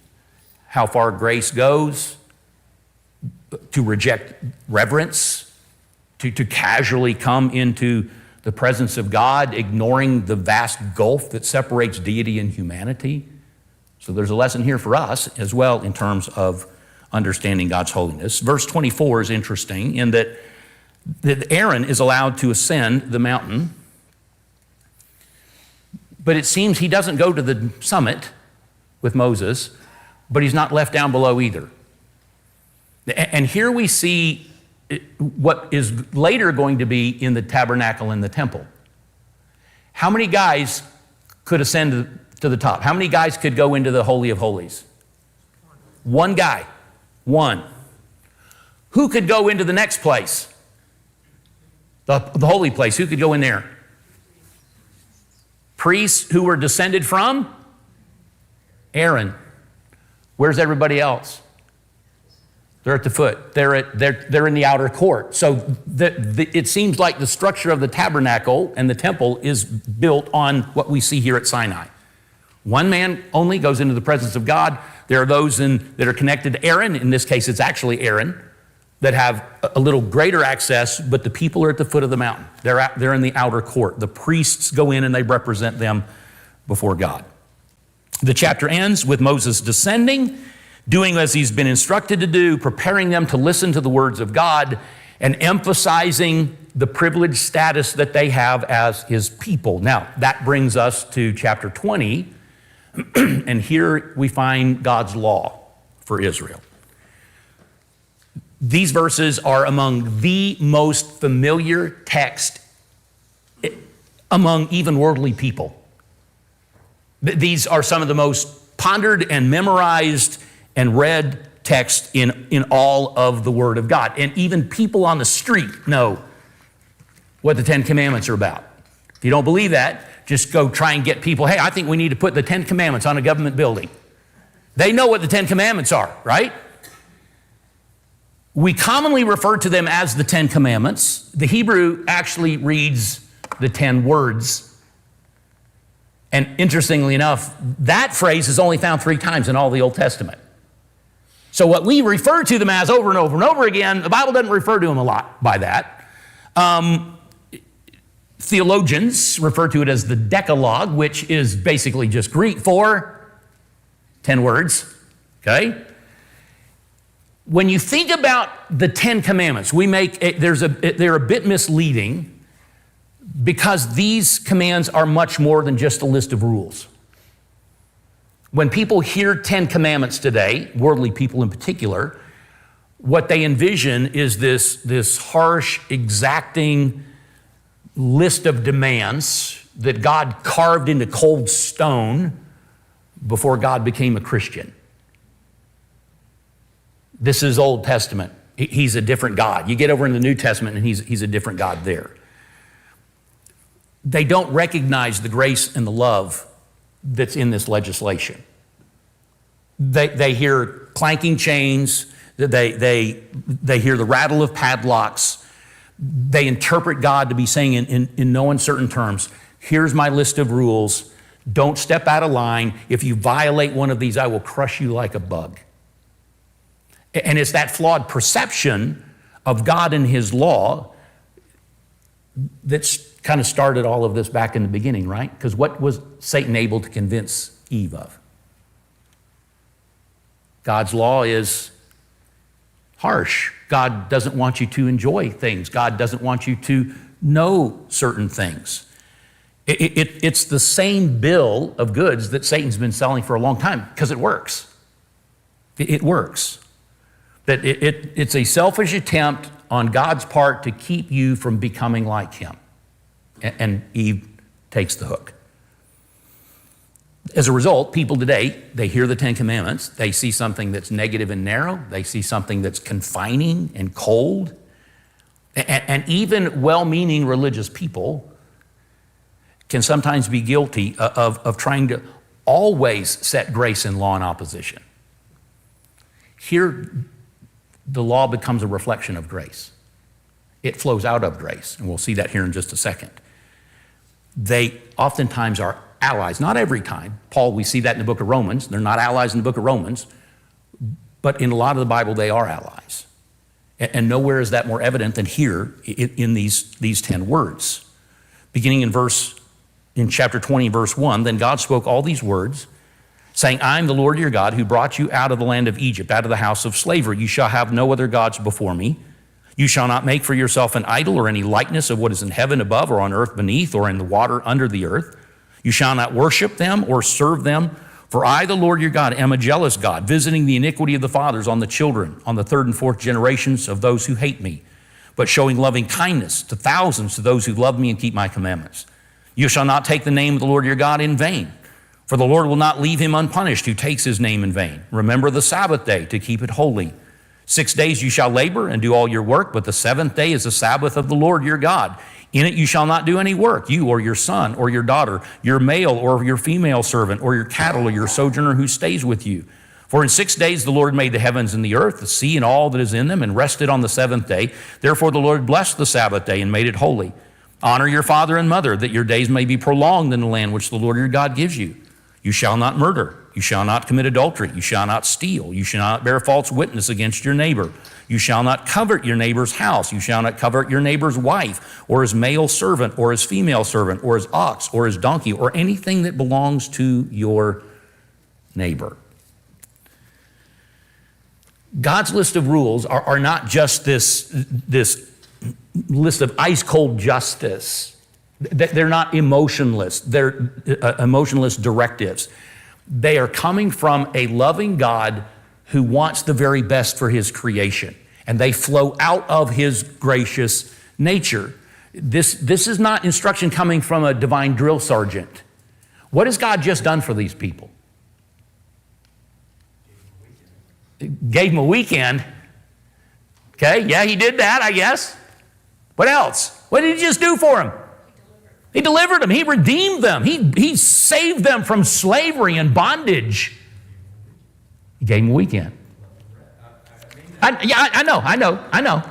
how far grace goes, to reject reverence, to casually come into the presence of God, ignoring the vast gulf that separates deity and humanity. So there's a lesson here for us as well in terms of understanding God's holiness. Verse 24 is interesting in that Aaron is allowed to ascend the mountain, but it seems he doesn't go to the summit with Moses, but he's not left down below either. And here we see what is later going to be in the tabernacle and the temple. How many guys could ascend to the top? How many guys could go into the Holy of Holies? One guy. One. Who could go into the next place? The holy place. Who could go in there? Priests who were descended from Aaron. Where's everybody else? They're at the foot. They're in the outer court. So it seems like the structure of the tabernacle and the temple is built on what we see here at Sinai. One man only goes into the presence of God. There are those that are connected to Aaron. In this case, it's actually Aaron, that have a little greater access, but the people are at the foot of the mountain. They're in the outer court. The priests go in and they represent them before God. The chapter ends with Moses descending, doing as he's been instructed to do, preparing them to listen to the words of God, and emphasizing the privileged status that they have as his people. Now, that brings us to chapter 20, and here we find God's law for Israel. These verses are among the most familiar text among even worldly people. These are some of the most pondered and memorized and read text in all of the Word of God. And even people on the street know what the Ten Commandments are about. If you don't believe that, just go try and get people, hey, I think we need to put the Ten Commandments on a government building. They know what the Ten Commandments are, right? We commonly refer to them as the Ten Commandments. The Hebrew actually reads the 10 words. And interestingly enough, that phrase is only found 3 times in all the Old Testament. So what we refer to them as over and over and over again, the Bible doesn't refer to them a lot by that. Theologians refer to it as the Decalogue, which is basically just Greek for 10 words, okay? When you think about the 10 Commandments, they're a bit misleading because these commands are much more than just a list of rules. When people hear 10 Commandments today, worldly people in particular, what they envision is this harsh, exacting list of demands that God carved into cold stone before God became a Christian. This is Old Testament. He's a different God. You get over in the New Testament and he's a different God there. They don't recognize the grace and the love that's in this legislation. They hear clanking chains. They hear the rattle of padlocks. They interpret God to be saying in no uncertain terms, here's my list of rules. Don't step out of line. If you violate one of these, I will crush you like a bug. And it's that flawed perception of God and his law that's kind of started all of this back in the beginning, right? Because what was Satan able to convince Eve of? God's law is harsh. God doesn't want you to enjoy things. God doesn't want you to know certain things. It's the same bill of goods that Satan's been selling for a long time because it works. It works. That it's a selfish attempt on God's part to keep you from becoming like him. And Eve takes the hook. As a result, people today, they hear the 10 Commandments, they see something that's negative and narrow, they see something that's confining and cold, and even well-meaning religious people can sometimes be guilty of trying to always set grace and law in opposition. Here, the law becomes a reflection of grace. It flows out of grace, and we'll see that here in just a second. They oftentimes are allies. Not every time. Paul, we see that in the book of Romans. They're not allies in the book of Romans. But in a lot of the Bible, they are allies. And nowhere is that more evident than here in these 10 words. Beginning in chapter 20, verse 1, then God spoke all these words, saying, I am the Lord your God who brought you out of the land of Egypt, out of the house of slavery. You shall have no other gods before me. You shall not make for yourself an idol or any likeness of what is in heaven above or on earth beneath or in the water under the earth. You shall not worship them or serve them. For I, the Lord your God, am a jealous God, visiting the iniquity of the fathers on the children, on the third and fourth generations of those who hate me, but showing loving kindness to thousands to those who love me and keep my commandments. You shall not take the name of the Lord your God in vain, for the Lord will not leave him unpunished who takes his name in vain. Remember the Sabbath day to keep it holy. 6 days you shall labor and do all your work, but the seventh day is the Sabbath of the Lord your God. In it you shall not do any work, you or your son or your daughter, your male or your female servant, or your cattle or your sojourner who stays with you. For in 6 days the Lord made the heavens and the earth, the sea and all that is in them, and rested on the seventh day. Therefore the Lord blessed the Sabbath day and made it holy. Honor your father and mother, that your days may be prolonged in the land which the Lord your God gives you. You shall not murder. You shall not commit adultery. You shall not steal. You shall not bear false witness against your neighbor. You shall not covet your neighbor's house. You shall not covet your neighbor's wife, or his male servant, or his female servant, or his ox, or his donkey, or anything that belongs to your neighbor. God's list of rules are not just this list of ice-cold justice. They're not emotionless. They're emotionless directives. They are coming from a loving God who wants the very best for his creation, and they flow out of his gracious nature. This is not instruction coming from a divine drill sergeant. What has God just done for these people? Gave them a weekend. Okay, yeah, he did that, I guess. What else? What did he just do for them? He delivered them. He redeemed them. He saved them from slavery and bondage. He gave them a weekend. I know.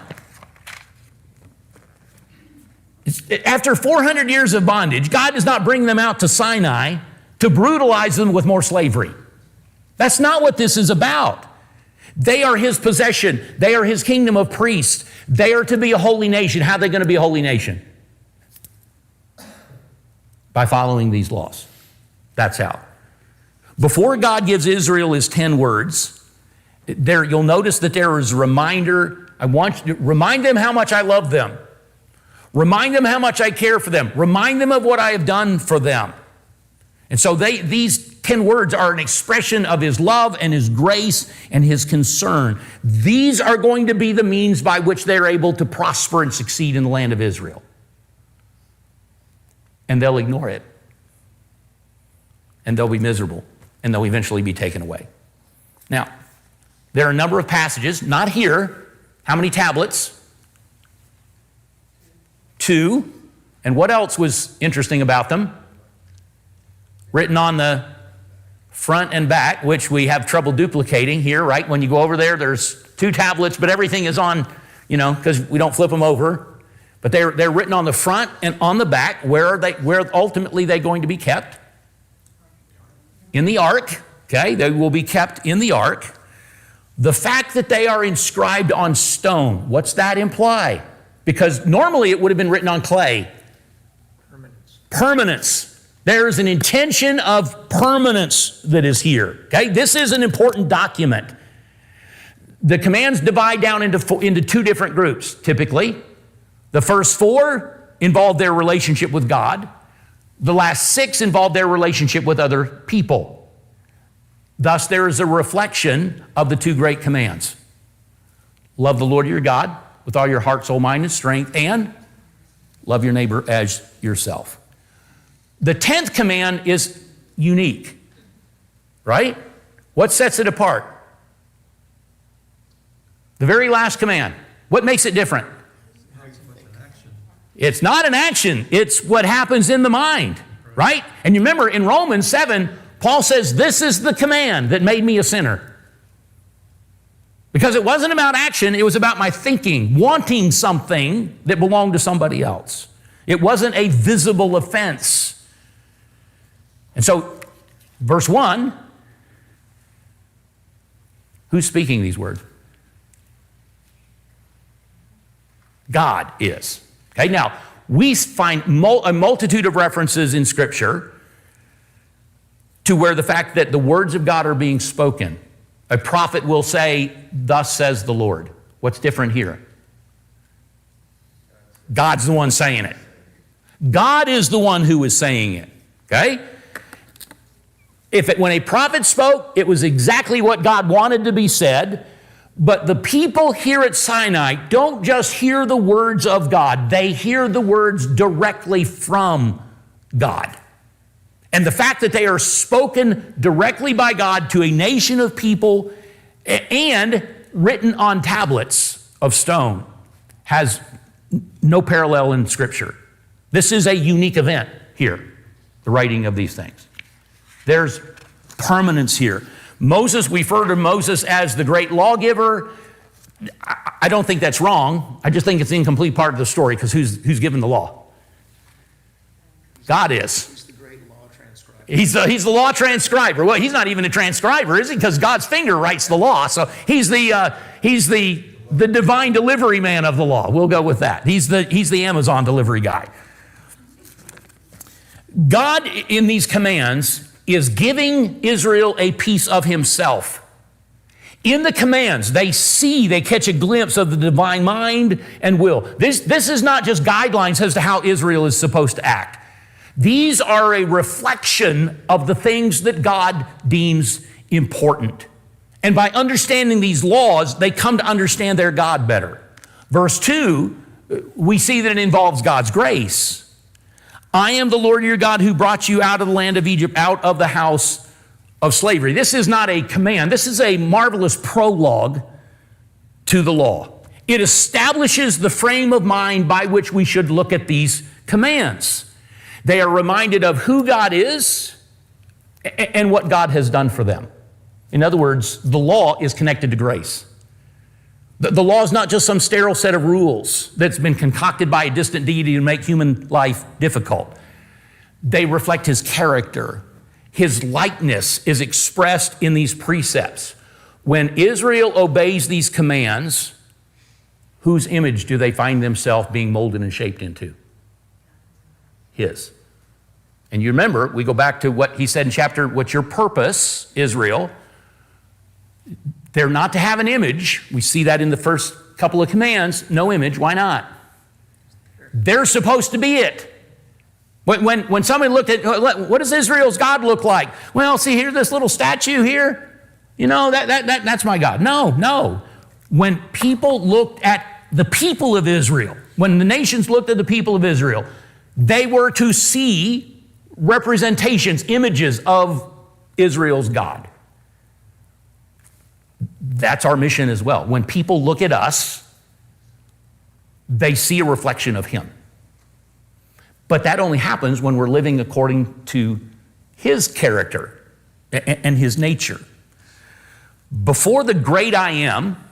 After 400 years of bondage, God does not bring them out to Sinai to brutalize them with more slavery. That's not what this is about. They are his possession. They are his kingdom of priests. They are to be a holy nation. How are they going to be a holy nation? By following these laws. That's how. Before God gives Israel his 10 words, you'll notice that there is a reminder. I want you to remind them how much I love them. Remind them how much I care for them. Remind them of what I have done for them. And so these 10 words are an expression of his love and his grace and his concern. These are going to be the means by which they're able to prosper and succeed in the land of Israel. And they'll ignore it. And they'll be miserable. And they'll eventually be taken away. Now, there are a number of passages, not here. How many tablets? 2. And what else was interesting about them? Written on the front and back, which we have trouble duplicating here, right? When you go over there, there's 2 tablets, but everything is on, because we don't flip them over. But they're written on the front and on the back. Where ultimately they're going to be kept? In the ark. Okay, they will be kept in the ark. The fact that they are inscribed on stone, what's that imply? Because normally it would have been written on clay. Permanence. There's an intention of permanence that is here. Okay, this is an important document. The commands divide down into 2 different groups, typically. The first 4 involve their relationship with God. The last 6 involve their relationship with other people. Thus, there is a reflection of the 2 great commands. Love the Lord your God with all your heart, soul, mind, and strength, and love your neighbor as yourself. The 10th command is unique, right? What sets it apart? The very last command. What makes it different? It's not an action. It's what happens in the mind, right? And you remember in Romans 7, Paul says, this is the command that made me a sinner. Because it wasn't about action, it was about my thinking, wanting something that belonged to somebody else. It wasn't a visible offense. And so, verse 1, who's speaking these words? God is. Okay, now, we find a multitude of references in Scripture to where the fact that the words of God are being spoken. A prophet will say, thus says the Lord. What's different here? God's the one saying it. God is the one who is saying it. Okay? When a prophet spoke, it was exactly what God wanted to be said. But the people here at Sinai don't just hear the words of God. They hear the words directly from God. And the fact that they are spoken directly by God to a nation of people and written on tablets of stone has no parallel in Scripture. This is a unique event here, the writing of these things. There's permanence here. Moses, we refer to Moses as the great lawgiver. I don't think that's wrong. I just think it's an incomplete part of the story because who's given the law? God is. He's the great law transcriber. He's the law transcriber. Well, he's not even a transcriber, is he? Because God's finger writes the law. So he's the divine delivery man of the law. We'll go with that. He's the Amazon delivery guy. God in these commands is giving Israel a piece of himself. In the commands, they catch a glimpse of the divine mind and will. This is not just guidelines as to how Israel is supposed to act. These are a reflection of the things that God deems important. And by understanding these laws, they come to understand their God better. Verse 2, we see that it involves God's grace. I am the Lord your God who brought you out of the land of Egypt, out of the house of slavery. This is not a command. This is a marvelous prologue to the law. It establishes the frame of mind by which we should look at these commands. They are reminded of who God is and what God has done for them. In other words, the law is connected to grace. The law is not just some sterile set of rules that's been concocted by a distant deity to make human life difficult. They reflect his character. His likeness is expressed in these precepts. When Israel obeys these commands, whose image do they find themselves being molded and shaped into? His. And you remember, we go back to what he said in what's your purpose, Israel? They're not to have an image. We see that in the first couple of commands. No image. Why not? They're supposed to be it. When somebody looked at, what does Israel's God look like? Well, see, here's this little statue here. You know, that's my God. No. When people looked at the people of Israel, when the nations looked at the people of Israel, they were to see representations, images of Israel's God. That's our mission as well. When people look at us, they see a reflection of him. But that only happens when we're living according to his character and his nature. Before the great I am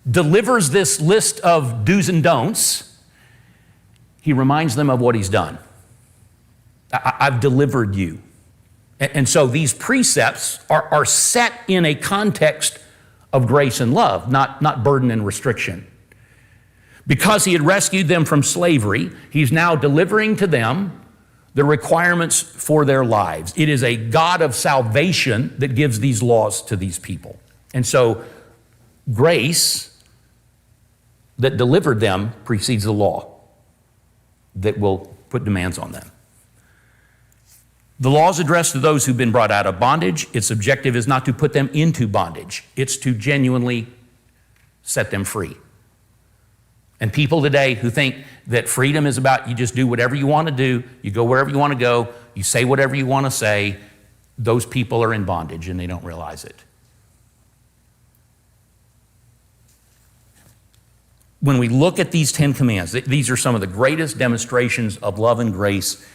delivers this list of do's and don'ts, he reminds them of what he's done. I've delivered you. And so these precepts are set in a context of grace and love, not burden and restriction. Because he had rescued them from slavery, he's now delivering to them the requirements for their lives. It is a God of salvation that gives these laws to these people. And so grace that delivered them precedes the law that will put demands on them. The law is addressed to those who've been brought out of bondage. Its objective is not to put them into bondage. It's to genuinely set them free. And people today who think that freedom is about you just do whatever you want to do, you go wherever you want to go, you say whatever you want to say, those people are in bondage and they don't realize it. When we look at these 10 commands, these are some of the greatest demonstrations of love and grace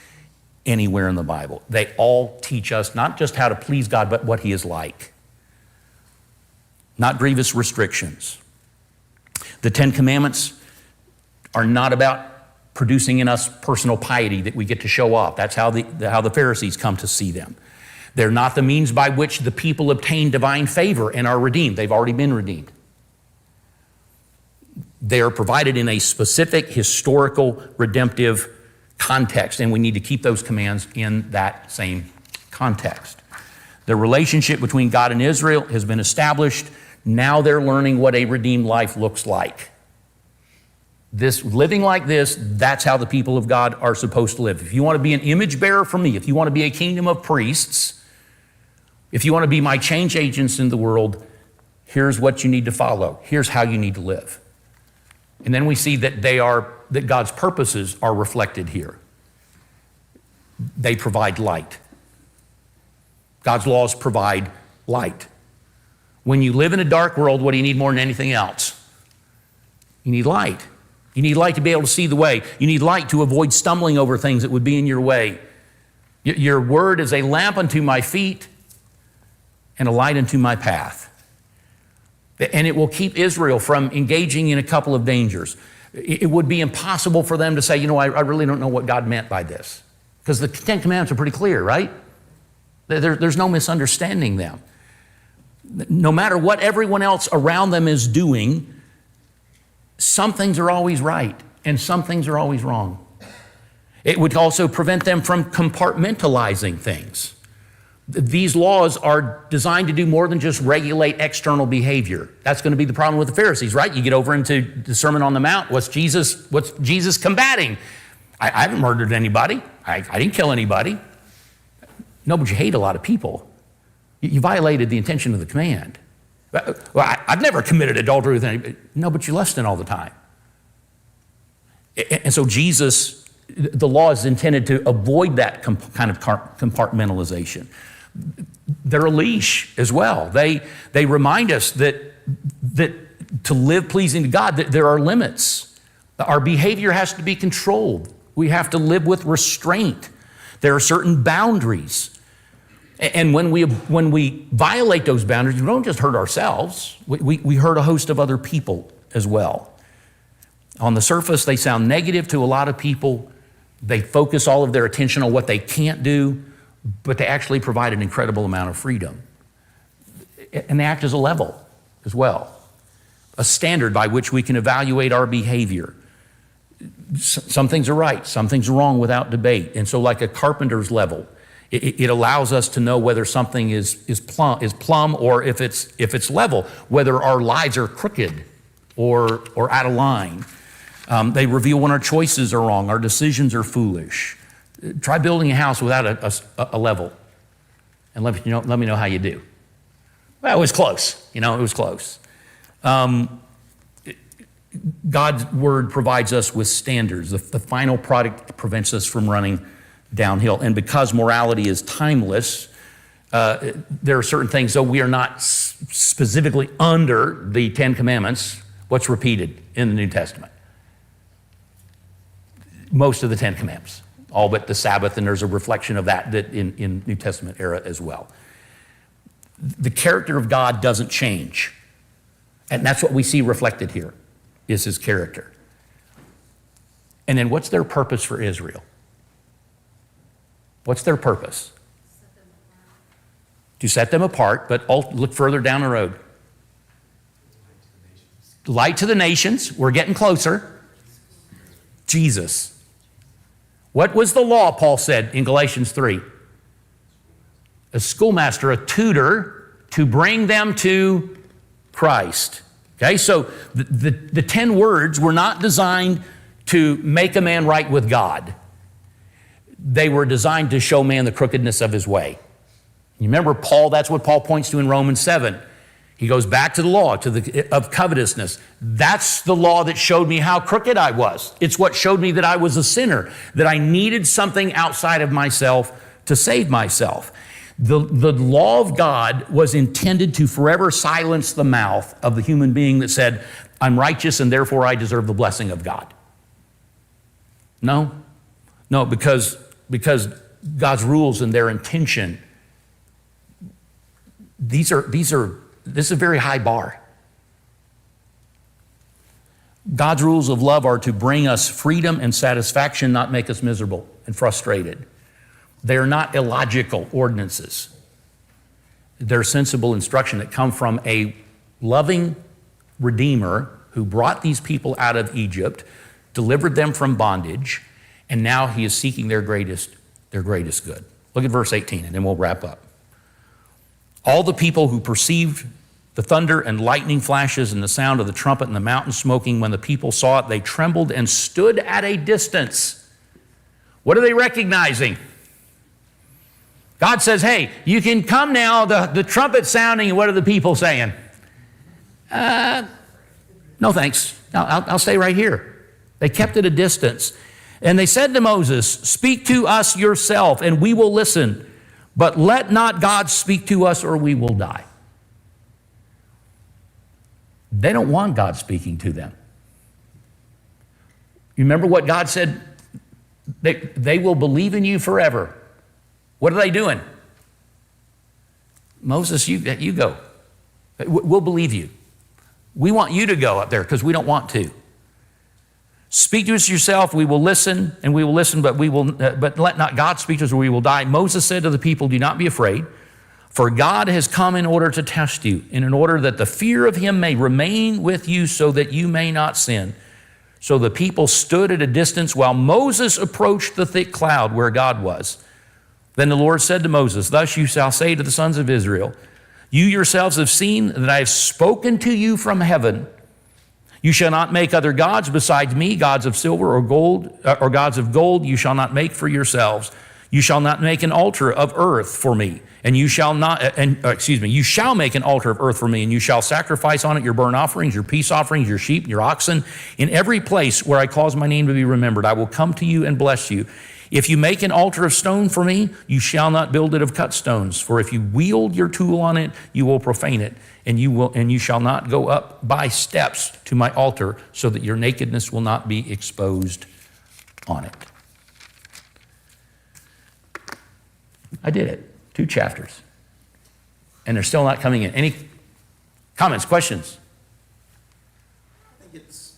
anywhere in the Bible. They all teach us not just how to please God, but what he is like. Not grievous restrictions. The 10 Commandments are not about producing in us personal piety that we get to show off. That's how the Pharisees come to see them. They're not the means by which the people obtain divine favor and are redeemed. They've already been redeemed. They are provided in a specific historical redemptive context, and we need to keep those commands in that same context. The relationship between God and Israel has been established. Now they're learning what a redeemed life looks like. This living like this, that's how the people of God are supposed to live. If you want to be an image bearer for me, if you want to be a kingdom of priests, if you want to be my change agents in the world, here's what you need to follow. Here's how you need to live. And then we see that that God's purposes are reflected here. They provide light. God's laws provide light. When you live in a dark world, what do you need more than anything else? You need light. You need light to be able to see the way. You need light to avoid stumbling over things that would be in your way. Your word is a lamp unto my feet and a light unto my path. And it will keep Israel from engaging in a couple of dangers. It would be impossible for them to say, I really don't know what God meant by this. Because the Ten Commandments are pretty clear, right? There's no misunderstanding them. No matter what everyone else around them is doing, some things are always right and some things are always wrong. It would also prevent them from compartmentalizing things. These laws are designed to do more than just regulate external behavior. That's going to be the problem with the Pharisees, right? You get over into the Sermon on the Mount. What's Jesus combating? I haven't murdered anybody. I didn't kill anybody. No, but you hate a lot of people. You violated the intention of the command. Well, I've never committed adultery with anybody. No, but you lusting all the time. And so the law is intended to avoid that kind of compartmentalization. They're a leash as well. They remind us that to live pleasing to God, that there are limits. Our behavior has to be controlled. We have to live with restraint. There are certain boundaries. And when we violate those boundaries, we don't just hurt ourselves, we hurt a host of other people as well. On the surface, they sound negative to a lot of people. They focus all of their attention on what they can't do, but they actually provide an incredible amount of freedom. And they act as a level as well, a standard by which we can evaluate our behavior. Some things are right, some things are wrong without debate. And so like a carpenter's level, it allows us to know whether something is plumb or if it's level, whether our lives are crooked or out of line. They reveal when our choices are wrong, our decisions are foolish. Try building a house without a level, and let me know how you do. Well, it was close. It was close. God's word provides us with standards. The final product prevents us from running downhill. And because morality is timeless, there are certain things, though we are not specifically under the Ten Commandments, what's repeated in the New Testament? Most of the Ten Commandments, all but the Sabbath, and there's a reflection of that in New Testament era as well. The character of God doesn't change. And that's what we see reflected here, is his character. And then what's their purpose for Israel? What's their purpose? To set them apart, but look further down the road. Light to the nations. We're getting closer. Jesus. What was the law, Paul said in Galatians 3? A schoolmaster, a tutor to bring them to Christ. Okay, so the 10 words were not designed to make a man right with God. They were designed to show man the crookedness of his way. You remember Paul, that's what Paul points to in Romans 7. He goes back to the law of covetousness. That's the law that showed me how crooked I was. It's what showed me that I was a sinner, that I needed something outside of myself to save myself. The law of God was intended to forever silence the mouth of the human being that said, I'm righteous and therefore I deserve the blessing of God. No, because God's rules and their intention, this is a very high bar. God's rules of love are to bring us freedom and satisfaction, not make us miserable and frustrated. They are not illogical ordinances. their sensible instruction that come from a loving Redeemer who brought these people out of Egypt, delivered them from bondage, and now he is seeking their greatest good. Look at verse 18, and then we'll wrap up. All the people who perceived the thunder and lightning flashes and the sound of the trumpet and the mountain smoking, when the people saw it, they trembled and stood at a distance. What are they recognizing? God says, hey, you can come now, the trumpet's sounding, and what are the people saying? No thanks, I'll stay right here. They kept at a distance. And they said to Moses, speak to us yourself, and we will listen, but let not God speak to us, or we will die. They don't want God speaking to them. You remember what God said? They will believe in you forever. What are they doing? Moses, you go. We'll believe you. We want you to go up there because we don't want to. Speak to us yourself, we will listen, and we will listen, but let not God speak to us, or we will die. Moses said to the people, do not be afraid, for God has come in order to test you, and in order that the fear of him may remain with you, so that you may not sin. So the people stood at a distance while Moses approached the thick cloud where God was. Then the Lord said to Moses, thus you shall say to the sons of Israel, you yourselves have seen that I have spoken to you from heaven. You shall not make other gods besides me, gods of silver or gold, or gods of gold you shall not make for yourselves. You shall not make an altar of earth for me, and you shall you shall make an altar of earth for me, and you shall sacrifice on it your burnt offerings, your peace offerings, your sheep, your oxen. In every place where I cause my name to be remembered, I will come to you and bless you. If you make an altar of stone for me, you shall not build it of cut stones. For if you wield your tool on it, you will profane it, and you shall not go up by steps to my altar, so that your nakedness will not be exposed on it. I did it. 2 chapters. And they're still not coming in. Any comments, questions? I think it's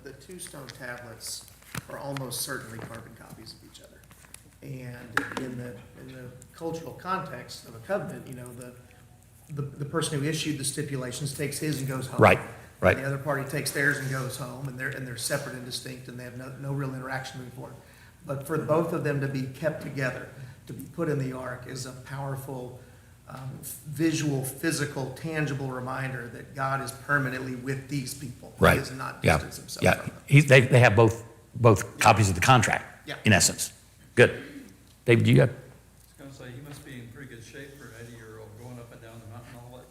the 2 stone tablets are almost certainly carbon copies of each other. And in the cultural context of a covenant, the person who issued the stipulations takes his and goes home. Right. And the other party takes theirs and goes home, and they're separate and distinct, and they have no real interaction moving forward. But for both of them to be kept together, to be put in the ark, is a powerful visual, physical, tangible reminder that God is permanently with these people. Right. He is not distanced himself from them. They have both copies of the contract, in essence. Good. David, you got? I was going to say, he must be in pretty good shape for an 80-year-old going up and down the mountain all that.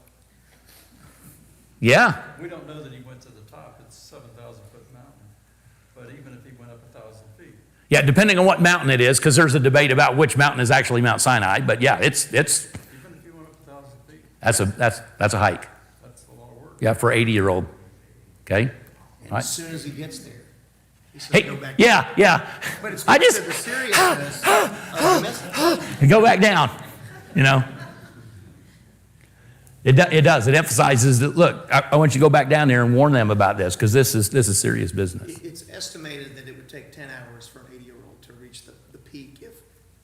Yeah. We don't know that he went to the top. It's a 7,000-foot mountain. But even if he went up 1,000 feet. Yeah, depending on what mountain it is, because there's a debate about which mountain is actually Mount Sinai. But yeah, it's Even if he went up 1,000 feet, that's a hike. that's a lot of work. Yeah, for 80-year-old. Okay. And Right. as soon as he gets there, he says, Hey, go back. yeah. But it's I because just of the seriousness of the message. go back down. It does. It emphasizes that. Look, I want you to go back down there and warn them about this, because this is serious business. It's estimated that it would take 10 hours for an 80-year-old to reach the peak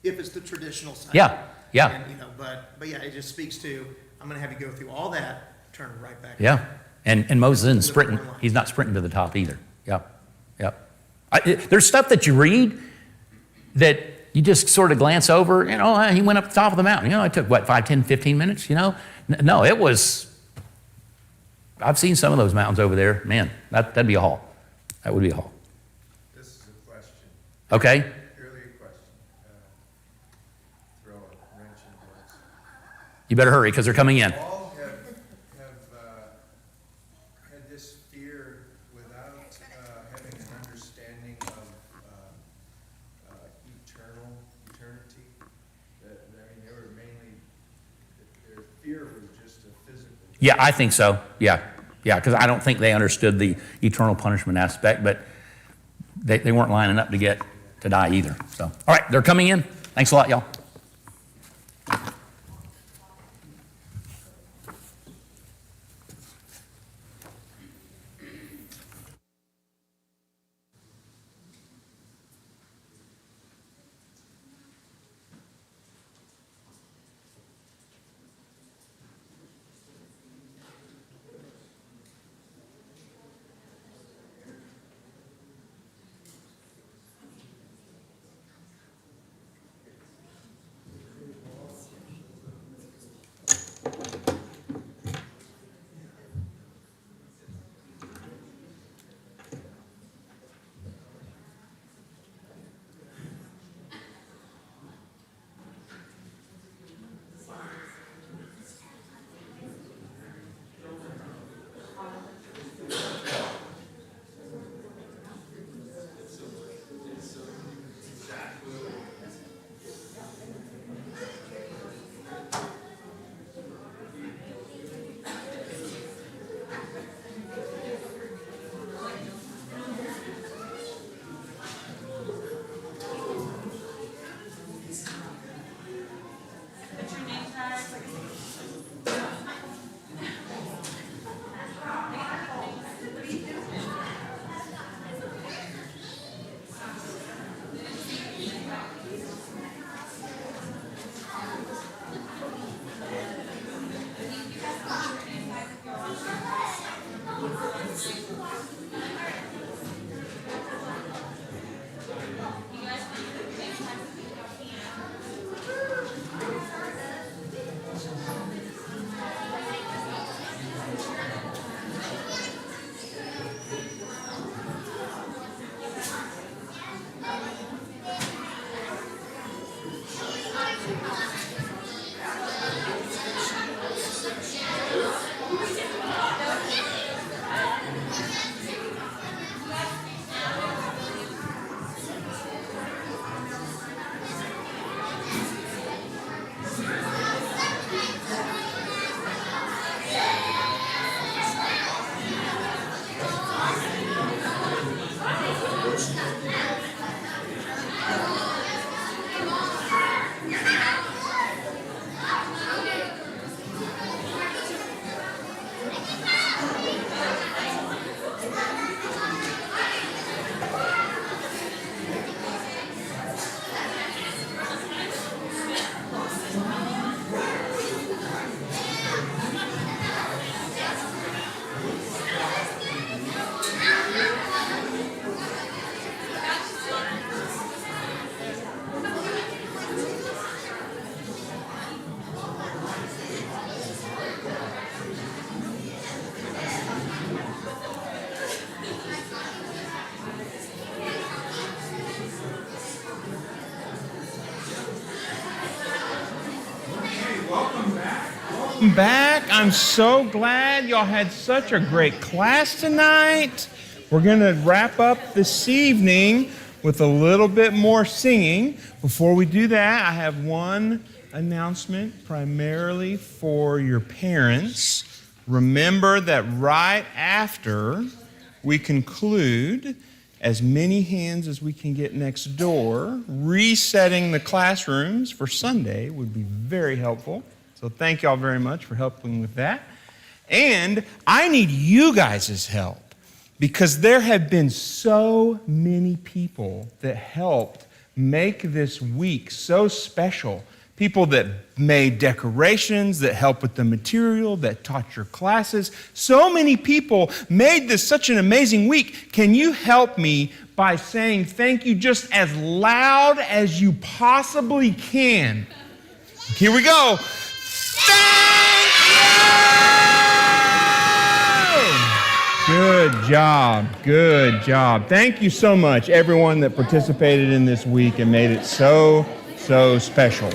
if it's the traditional sign. Yeah. And, but yeah, it just speaks to, I'm going to have you go through all that, turn right back. Yeah. And Moses isn't sprinting. He's not sprinting to the top either. Yeah. There's stuff that you read that you just sort of glance over. He went up the top of the mountain. It took, 5, 10, 15 minutes, No, it was, I've seen some of those mountains over there. Man, that'd be a haul. That would be a haul. This is a question, Okay? purely a question. Throw a wrench in this. You better hurry, because they're coming in. All have had this fear without having an understanding of eternity. They were mainly, their fear was just a physical. Yeah, I think so. Yeah, because I don't think they understood the eternal punishment aspect, but they weren't lining up to die either. So, all right, they're coming in. Thanks a lot, y'all. Welcome back. I'm so glad y'all had such a great class tonight. We're going to wrap up this evening with a little bit more singing. Before we do that, I have one announcement primarily for your parents. Remember that right after we conclude, as many hands as we can get next door, resetting the classrooms for Sunday would be very helpful. So thank y'all very much for helping with that. And I need you guys' help because there have been so many people that helped make this week so special. People that made decorations, that helped with the material, that taught your classes. So many people made this such an amazing week. Can you help me by saying thank you just as loud as you possibly can? Here we go. Thank you! Good job. Good job. Thank you so much, everyone that participated in this week and made it so special.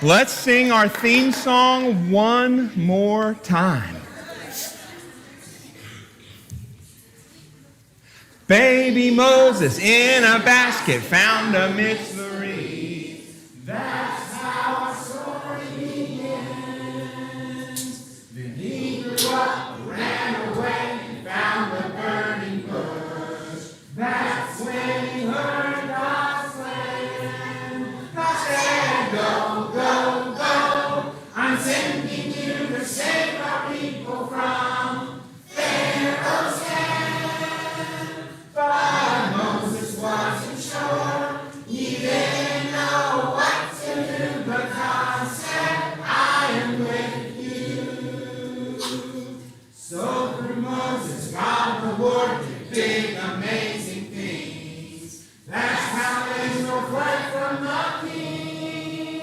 Let's sing our theme song one more time. Baby Moses in a basket found amidst the reeds. That's how our story begins. Then he grew up, ran away, and found the burning bush. That's when he heard God's plan. God said, go, go, go. I'm sending you to save our people from Pharaoh's hand. But Moses wasn't sure. He didn't know what to do. But God said, I am with you. So through Moses, God the Lord did big, amazing things. That's how Israel fled from the king.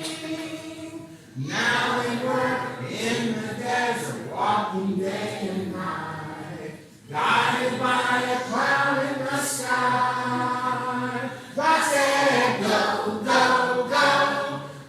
Now we work in the desert, walking day and night, guided by a cloud in the sky. God said, go, go, go.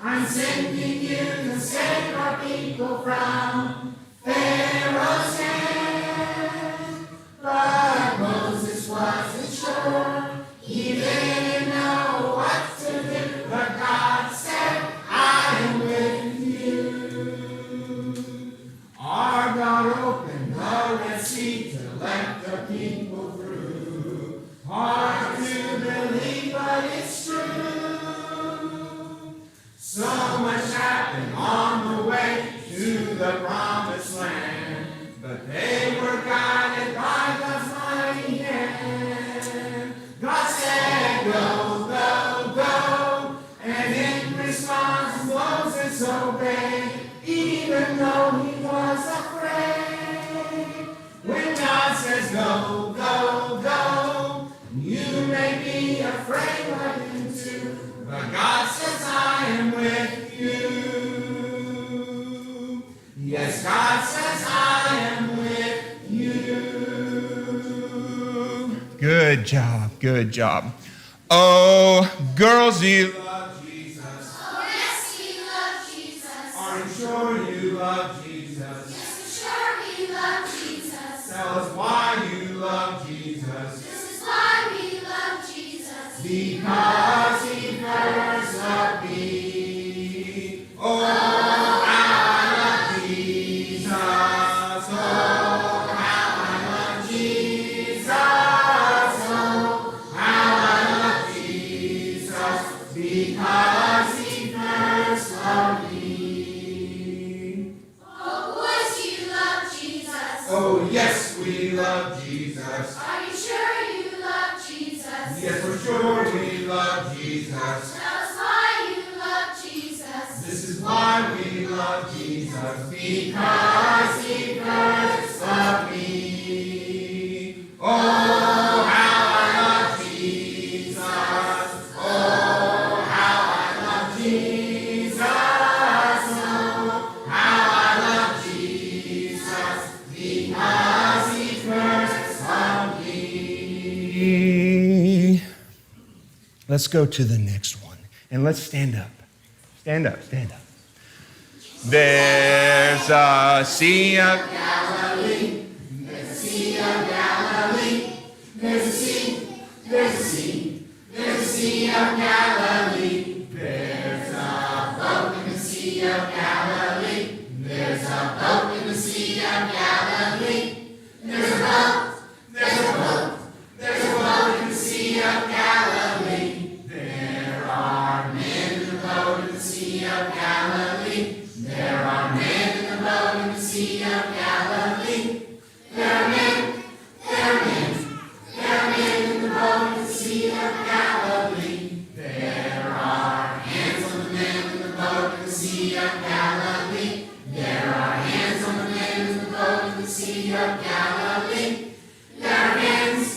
I'm sending you to save our people from Pharaoh's hand. But Moses wasn't sure. He didn't know what to do. But God said, I am with you. Our God opened the Red Sea to let the people through. Hard to believe, but it's true. So much happened on the way to the promised land, but they were guided by God's mighty hand. God said, go, go, go, and in response Moses obeyed, even though he was afraid. When God says go, go, go, you may be afraid of him too, but God says I am with you. Yes, God says I am with you. Good job, good job. Oh, girls, do you love Jesus? Are you sure you love Jesus? Yes, we're sure we love Jesus. Tell us why you love Jesus. This is why we love Jesus. Because he first loved me. Oh, how I love Jesus. Oh, how I love Jesus. Oh, how I love Jesus. Because he first loved me. Oh, boys, do you love Jesus? Oh, yes, we love Jesus. Are you sure you love Jesus? Yes, for sure we love Jesus. Tell us why you love Jesus. This is why we love Jesus, because he first loved me. Oh, how I love Jesus. Oh, how I love Jesus. Oh, how I love Jesus, because he first loved me. Let's go to the next one, and let's stand up. Stand up, stand up. There's a sea of Galilee. There's a sea of Galilee. There's a sea. There's a sea. There's a sea of Galilee. There's a boat in the sea of Galilee. There's a boat in the sea of Galilee. There's a boat. There's a boat. There's a boat in the sea of Galilee. There are men in the boat in the sea of Galilee. There are men in the boat in the sea of Galilee. There are men. There are men. There are men in the boat in the sea of Galilee. There are hands on the men in the boat in the sea of Galilee. There are hands on the men in the boat in the sea of Galilee. There are hands.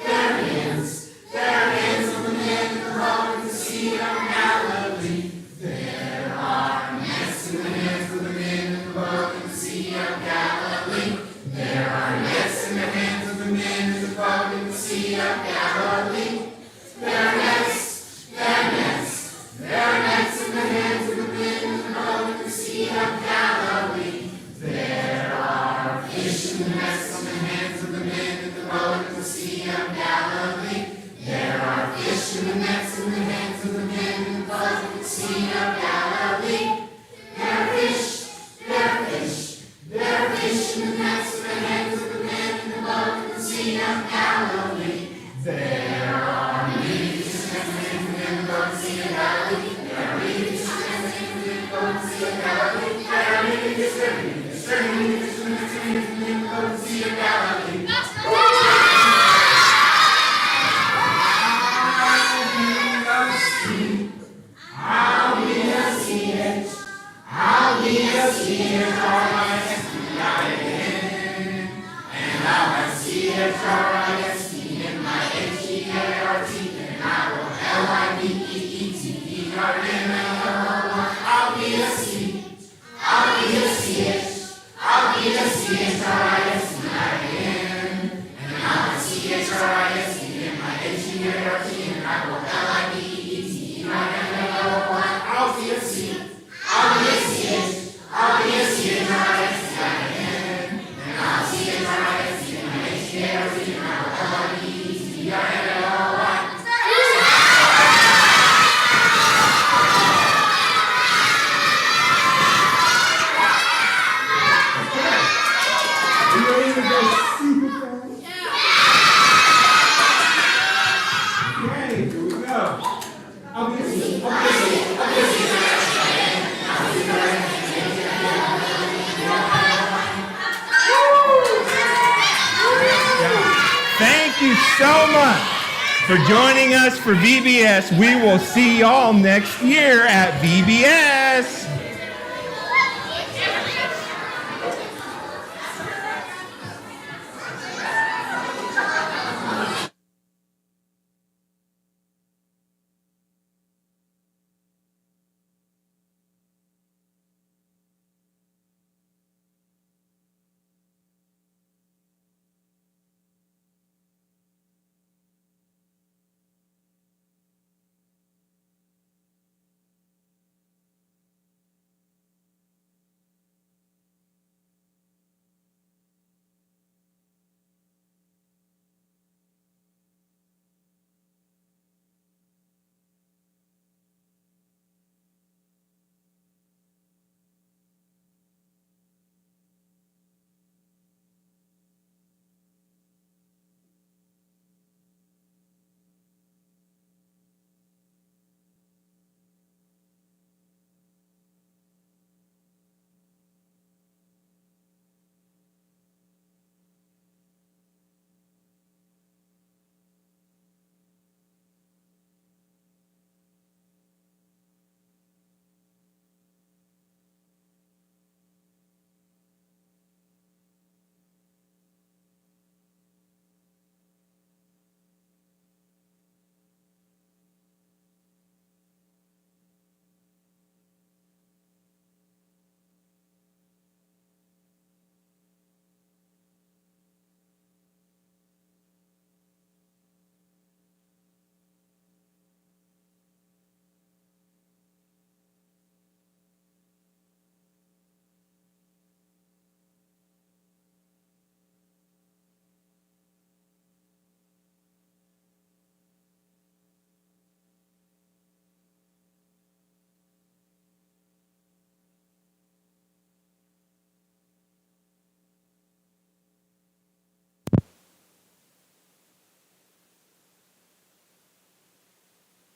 There are hands. There are hands on the men in the boat in the sea of Galilee. There are nets in the hands of the men in the boat in the sea of Galilee. There are nets in the hands of the men in the boat in the sea of Galilee. There are nets. There are nets. There are nets in the hands of the men in the boat in the sea of Galilee. There are fish in the nets on the hands of the men in the boat in the sea of Galilee. There are fish in the nets in the hands of the men in the boat in the sea of Galilee. There are fish. There are fish. There are fish in the nets in the hands of the men in the boat in the sea of Galilee. There are many fish in the hands of the men in the boat in the sea of Galilee. There are many fish in the hands of the men in the boat in the sea of Galilee. There are many fish in the hands of the men in the boat in the sea of Galilee. I'll be a C-H. I'll be a C-H-R-I-S-T-I-N. And I'll have C-H-R-I-S-T in my H-E-A-R-T. And I will L-I-B-E-E-T-E-R-N-L-O-Y. I'll be a C. I'll be a C-H. I'll be a C-H-R-I-S-T-I-N. And I'll have C-H-R-I-S-T in my H-E-A-R-T. And I will L-I-B-E-E-T-E-R-N-L-O-Y. I'll be a C. I'll be a C-H. I'll be a C-H-R-I-S-T-I-N. And I'll C-H-R-I-S-T in my H-E-A-R-T. And I will L-I-B-E-E-T-E-R-N-L-O-Y. Are you ready to go super fast? Okay, here we go. I'll be a C. I'll be a C. I'll be a C. Thank you so much for joining us for VBS. We will see y'all next year at VBS.